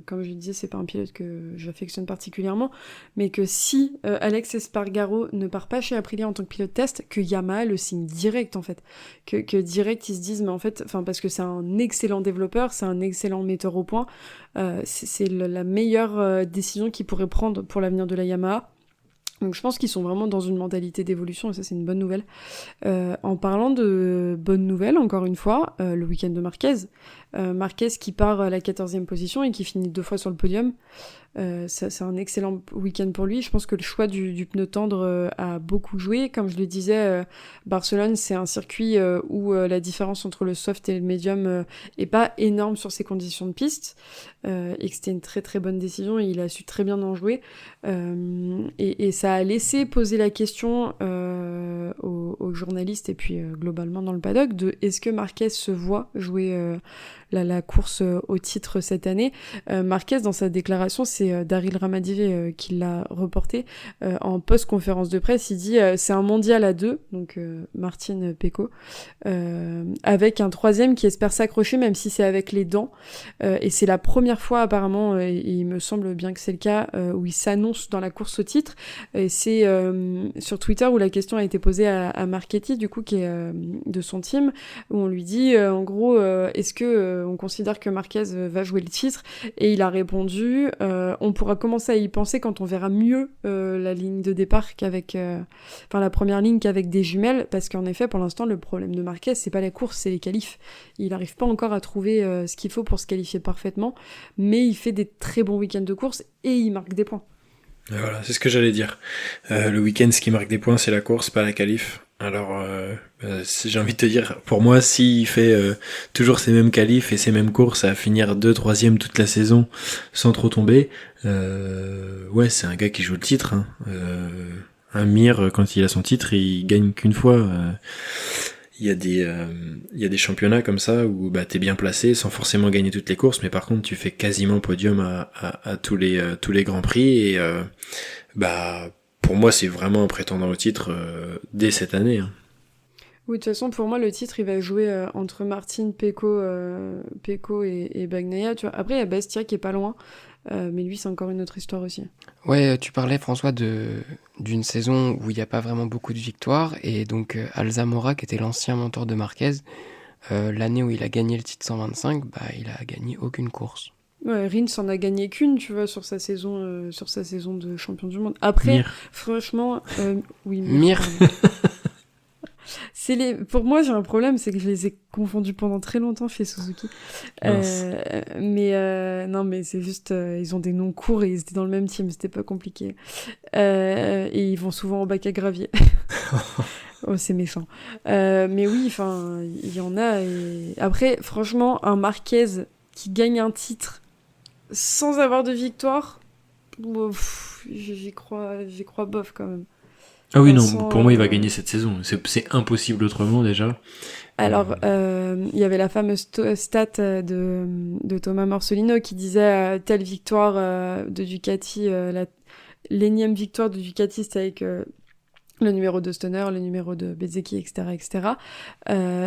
S3: comme je le disais, c'est pas un pilote que j'affectionne particulièrement, mais que si Alex Espargaro ne part pas chez Aprilia en tant que pilote test, que Yamaha le signe direct, en fait. Que direct, ils se disent, mais en fait, parce que c'est un excellent développeur, c'est un excellent metteur au point, c'est la meilleure décision qu'il pourrait prendre pour l'avenir de la Yamaha. Donc je pense qu'ils sont vraiment dans une mentalité d'évolution, et ça c'est une bonne nouvelle. En parlant de bonnes nouvelles, encore une fois, le week-end de Marquez. Marquez qui part à la 14e position et qui finit 2 fois sur le podium. C'est un excellent week-end pour lui. Je pense que le choix du pneu tendre a beaucoup joué. Comme je le disais, Barcelone, c'est un circuit où la différence entre le soft et le medium est pas énorme sur ses conditions de piste, et que c'était une très très bonne décision et il a su très bien en jouer. Et ça a laissé poser la question aux journalistes et puis globalement dans le paddock de est-ce que Marquez se voit jouer la course au titre cette année. Marquez, dans sa déclaration, c'est Daryl Ramadier qui l'a reporté en post-conférence de presse. Il dit c'est un mondial à 2, donc Martin Pecco, avec un 3e qui espère s'accrocher même si c'est avec les dents. Et c'est la première fois apparemment, et il me semble bien que c'est le cas, où il s'annonce dans la course au titre. Et c'est sur Twitter où la question a été posée à Marchetti, du coup, qui est de son team, où on lui dit en gros est-ce que on considère que Marquez va jouer le titre, et il a répondu on pourra commencer à y penser quand on verra mieux la ligne de départ qu'avec la première ligne qu'avec des jumelles, parce qu'en effet pour l'instant le problème de Marquez c'est pas la course, c'est les qualifs. Il n'arrive pas encore à trouver ce qu'il faut pour se qualifier parfaitement, mais il fait des très bons week-ends de course et il marque des points.
S4: Voilà, c'est ce que j'allais dire. Le week-end, ce qui marque des points, c'est la course, pas la qualif. Alors, j'ai envie de te dire, pour moi, s'il fait toujours ces mêmes qualifs et ces mêmes courses à finir 2, 3e toute la saison sans trop tomber, ouais, c'est un gars qui joue le titre. Hein. Un Mir, quand il a son titre, il gagne qu'une fois. Il y a des championnats comme ça où t'es bien placé sans forcément gagner toutes les courses, mais par contre tu fais quasiment podium à tous les grands prix, et pour moi c'est vraiment un prétendant au titre dès cette année. Hein.
S3: Oui, de toute façon, pour moi, le titre, il va jouer entre Martin, Pecco et Bagnaia. Tu vois. Après, il y a Bastia qui est pas loin, mais lui, c'est encore une autre histoire aussi.
S5: Ouais, tu parlais, François, d'une saison où il n'y a pas vraiment beaucoup de victoires, et donc Alzamora, qui était l'ancien mentor de Marquez, l'année où il a gagné le titre 125, il a gagné aucune course.
S3: Ouais, Rins en a gagné qu'une, tu vois, sur sa saison de champion du monde. Après,
S4: Mir.
S3: Franchement, oui,
S5: Mir.
S3: Pour moi, j'ai un problème, c'est que je les ai confondus pendant très longtemps chez Suzuki. Non, mais c'est juste, ils ont des noms courts et ils étaient dans le même team, c'était pas compliqué. Et ils vont souvent au bac à gravier. Oh, c'est méchant. Mais oui, enfin, il y en a. Et... Après, franchement, un Marquez qui gagne un titre sans avoir de victoire, j'y crois bof quand même.
S4: Ah oui, non, pour moi il va gagner cette saison. C'est impossible autrement déjà.
S3: Alors, il y avait la fameuse stat de Thomas Morsolino qui disait telle victoire de Ducati, l'énième victoire de Ducati, c'était avec le numéro de Stoner, le numéro de Bezzecchi, etc. etc.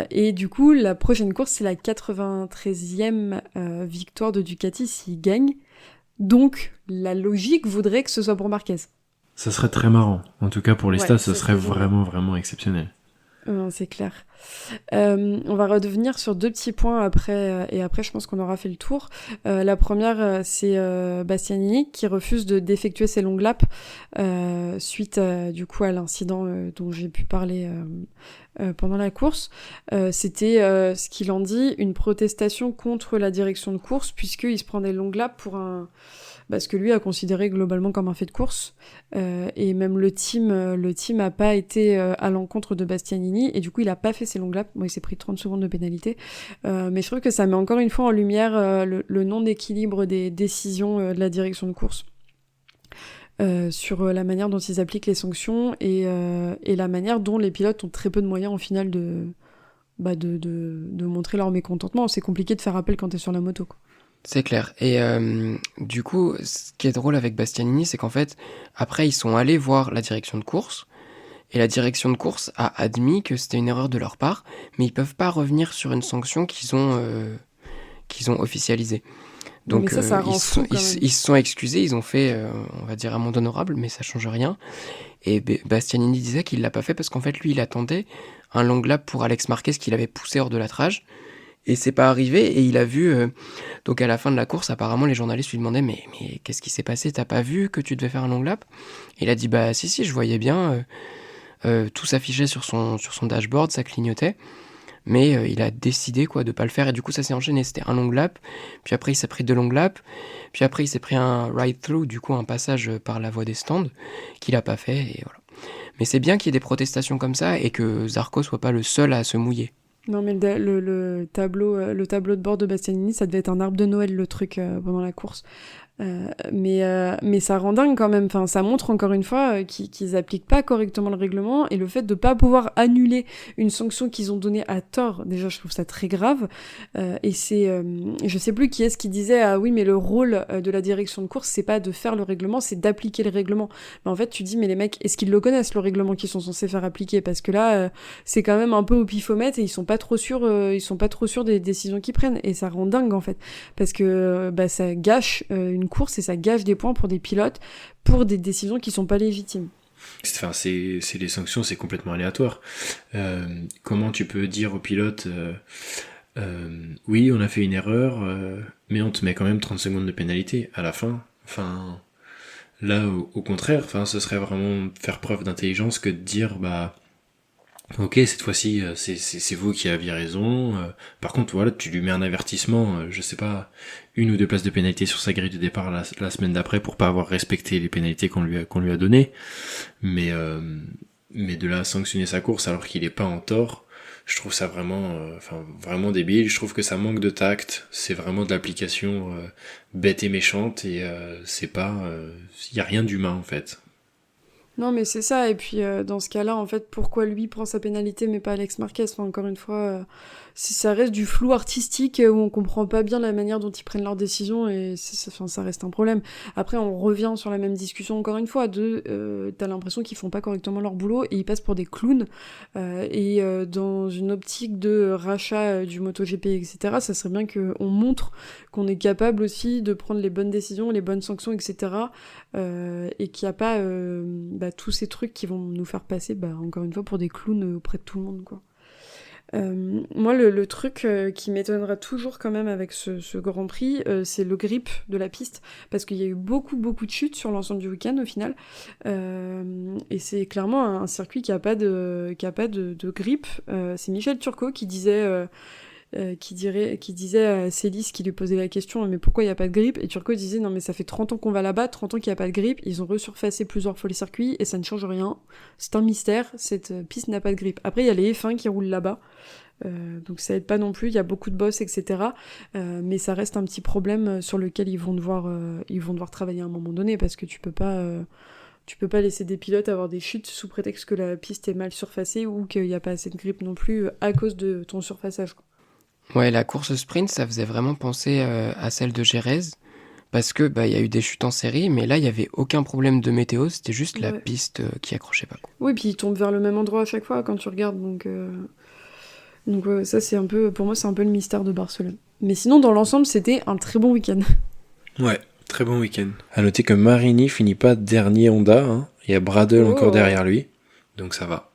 S3: Et du coup, la prochaine course, c'est la 93e victoire de Ducati s'il gagne. Donc, la logique voudrait que ce soit pour Marquez.
S4: Ça serait très marrant. En tout cas, pour les stats, ça serait
S3: vraiment
S4: vraiment, vraiment exceptionnel.
S3: C'est clair. On va redevenir sur 2 petits points après, et après je pense qu'on aura fait le tour. La première, c'est Bastianini qui refuse d'effectuer ses longues laps suite du coup à l'incident dont j'ai pu parler pendant la course. C'était ce qu'il en dit, une protestation contre la direction de course, puisqu'il se prend des longues laps pour ce que lui a considéré globalement comme un fait de course, et même le team a pas été à l'encontre de Bastianini, et du coup il a pas fait ses longues laps. Bon, il s'est pris 30 secondes de pénalité, mais je trouve que ça met encore une fois en lumière le non-équilibre des décisions de la direction de course sur la manière dont ils appliquent les sanctions, et la manière dont les pilotes ont très peu de moyens au final de montrer leur mécontentement. C'est compliqué de faire appel quand t'es sur la moto, quoi.
S5: C'est clair. Et du coup, ce qui est drôle avec Bastianini, c'est qu'en fait, après, ils sont allés voir la direction de course, et la direction de course a admis que c'était une erreur de leur part, mais ils peuvent pas revenir sur une sanction qu'ils ont officialisée. Donc,
S3: mais ça rend fou, quand même.
S5: ils se sont excusés, ils ont fait, on va dire, amende honorable, mais ça change rien. Et Bastianini disait qu'il l'a pas fait parce qu'en fait, lui, il attendait un long lap pour Alex Marquez qu'il avait poussé hors de l'attelage. Et c'est pas arrivé, et il a vu, donc à la fin de la course, apparemment les journalistes lui demandaient mais qu'est-ce qui s'est passé, t'as pas vu que tu devais faire un long lap? Et il a dit bah si, je voyais bien, tout s'affichait sur son dashboard, ça clignotait, mais il a décidé de pas le faire, et du coup ça s'est enchaîné, c'était un long lap, puis après il s'est pris 2 longs laps, puis après il s'est pris un ride-through, du coup un passage par la voie des stands, qu'il a pas fait, et voilà. Mais c'est bien qu'il y ait des protestations comme ça, et que Zarco soit pas le seul à se mouiller.
S3: Non, mais le tableau de bord de Bastianini, ça devait être un arbre de Noël, le truc, pendant la course. Mais ça rend dingue quand même. Enfin, ça montre encore une fois qu'ils appliquent pas correctement le règlement, et le fait de pas pouvoir annuler une sanction qu'ils ont donnée à tort, déjà je trouve ça très grave. Et je sais plus qui est-ce qui disait ah oui, mais le rôle de la direction de course, c'est pas de faire le règlement, c'est d'appliquer le règlement. Mais en fait tu dis mais les mecs, est-ce qu'ils le connaissent le règlement qu'ils sont censés faire appliquer? Parce que là c'est quand même un peu au pifomètre, et ils sont pas trop sûrs des décisions qu'ils prennent, et ça rend dingue en fait, parce que ça gâche une course, et ça gâche des points pour des pilotes pour des décisions qui sont pas légitimes.
S4: Enfin, c'est les sanctions, c'est complètement aléatoire. Comment tu peux dire au pilote oui, on a fait une erreur, mais on te met quand même 30 secondes de pénalité à la fin. Enfin, là, au contraire, ce serait vraiment faire preuve d'intelligence que de dire ok, cette fois-ci, c'est vous qui aviez raison. Par contre, voilà, tu lui mets un avertissement, je sais pas, 1 ou 2 places de pénalité sur sa grille de départ la semaine d'après pour pas avoir respecté les pénalités qu'on lui a données. Mais de là à sanctionner sa course alors qu'il est pas en tort, je trouve ça vraiment débile. Je trouve que ça manque de tact. C'est vraiment de l'application bête et méchante, et c'est pas, y a rien d'humain en fait.
S3: Non, mais c'est ça. Et puis, dans ce cas-là, en fait, pourquoi lui prend sa pénalité, mais pas Alex Marquez? Enfin, encore une fois, ça reste du flou artistique où on comprend pas bien la manière dont ils prennent leurs décisions, et ça reste un problème. Après, on revient sur la même discussion, encore une fois, t'as l'impression qu'ils font pas correctement leur boulot, et ils passent pour des clowns. Et dans une optique de rachat du MotoGP, etc., ça serait bien qu'on montre qu'on est capable aussi de prendre les bonnes décisions, les bonnes sanctions, etc., et qu'il n'y a pas tous ces trucs qui vont nous faire passer, encore une fois, pour des clowns auprès de tout le monde, quoi. Moi, le truc qui m'étonnera toujours quand même avec ce Grand Prix, c'est le grip de la piste, parce qu'il y a eu beaucoup de chutes sur l'ensemble du week-end au final, et c'est clairement un circuit qui a pas de grip. C'est Michel Turcot qui disait à Célis, qui lui posait la question mais pourquoi il n'y a pas de grip, et Turcot disait non mais ça fait 30 ans qu'on va là-bas, 30 ans qu'il n'y a pas de grip, ils ont resurfacé plusieurs fois les circuits et ça ne change rien, c'est un mystère, cette piste n'a pas de grip. Après il y a les F1 qui roulent là-bas, donc ça aide pas non plus, il y a beaucoup de bosses, etc., mais ça reste un petit problème sur lequel ils vont devoir travailler à un moment donné, parce que tu peux pas laisser des pilotes avoir des chutes sous prétexte que la piste est mal surfacée ou qu'il n'y a pas assez de grip non plus à cause de ton surfaçage, quoi.
S5: Ouais, la course sprint, ça faisait vraiment penser à celle de Jerez, parce que y a eu des chutes en série, mais là, il y avait aucun problème de météo, c'était juste la piste qui accrochait pas, quoi.
S3: Oui, puis il tombe vers le même endroit à chaque fois quand tu regardes, donc ça, c'est un peu, pour moi, c'est un peu le mystère de Barcelone. Mais sinon, dans l'ensemble, c'était un très bon week-end.
S4: Ouais, très bon week-end. À noter que Marini finit pas dernier Honda, hein. Il y a Bradle encore derrière lui, donc ça va.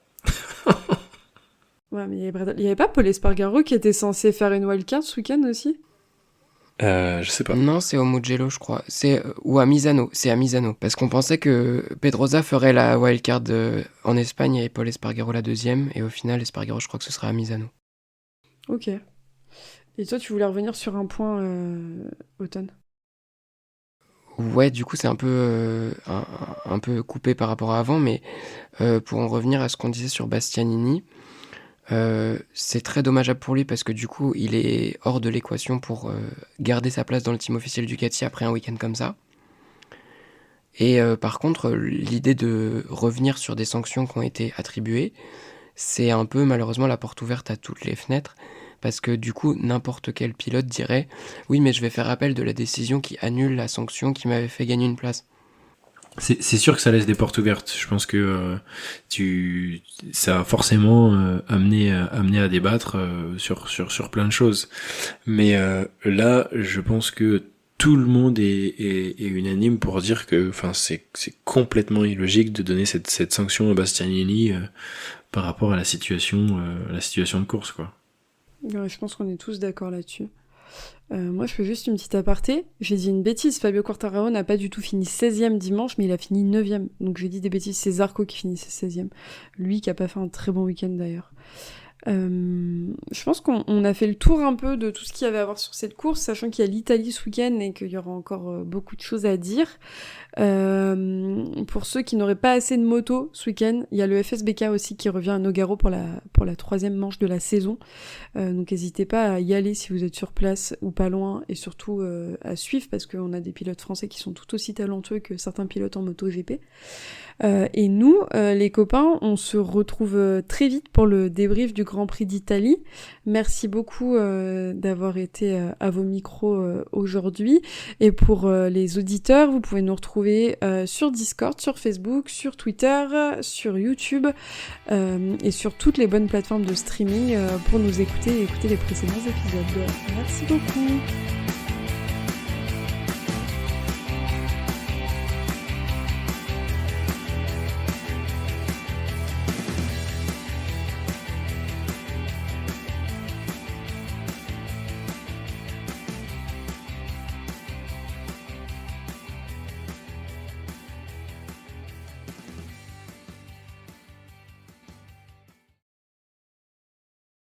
S3: Ouais, mais il y avait pas Paul Espargaro qui était censé faire une wildcard ce week-end aussi?
S4: Je sais pas.
S5: Non, c'est au Mugello, je crois. Ou à Misano. C'est à Misano. Parce qu'on pensait que Pedrosa ferait la wildcard en Espagne et Paul Espargaro la deuxième. Et au final, Espargaro, je crois que ce sera à Misano.
S3: Ok. Et toi, tu voulais revenir sur un point, Automne?
S5: Ouais, du coup, c'est un peu coupé par rapport à avant. Mais pour en revenir à ce qu'on disait sur Bastianini, c'est très dommageable pour lui parce que du coup, il est hors de l'équation pour garder sa place dans le team officiel Ducati après un week-end comme ça. Et par contre, l'idée de revenir sur des sanctions qui ont été attribuées, c'est un peu malheureusement la porte ouverte à toutes les fenêtres, parce que du coup, n'importe quel pilote dirait « Oui, mais je vais faire appel de la décision qui annule la sanction qui m'avait fait gagner une place ».
S4: C'est sûr que ça laisse des portes ouvertes. Je pense que ça a forcément amené à débattre sur plein de choses. Mais là, je pense que tout le monde est unanime pour dire que, enfin, c'est complètement illogique de donner cette sanction à Bastianini par rapport à la situation de course, quoi.
S3: Ouais, je pense qu'on est tous d'accord là-dessus. Moi, je fais juste une petite aparté. J'ai dit une bêtise. Fabio Quartararo n'a pas du tout fini 16e dimanche, mais il a fini 9e. Donc j'ai dit des bêtises. C'est Zarco qui finissait 16e. Lui qui a pas fait un très bon week-end d'ailleurs. Je pense qu'on a fait le tour un peu de tout ce qu'il y avait à voir sur cette course, sachant qu'il y a l'Italie ce week-end et qu'il y aura encore beaucoup de choses à dire. Pour ceux qui n'auraient pas assez de moto ce week-end, il y a le FSBK aussi qui revient à Nogaro pour la troisième manche de la saison. Donc n'hésitez pas à y aller si vous êtes sur place ou pas loin, et surtout à suivre parce qu'on a des pilotes français qui sont tout aussi talentueux que certains pilotes en MotoGP. Et nous, les copains, on se retrouve très vite pour le débrief du Grand Prix d'Italie. Merci beaucoup d'avoir été à vos micros aujourd'hui. Et pour les auditeurs, vous pouvez nous retrouver sur Discord, sur Facebook, sur Twitter, sur YouTube et sur toutes les bonnes plateformes de streaming pour nous écouter et écouter les précédents épisodes. Merci beaucoup.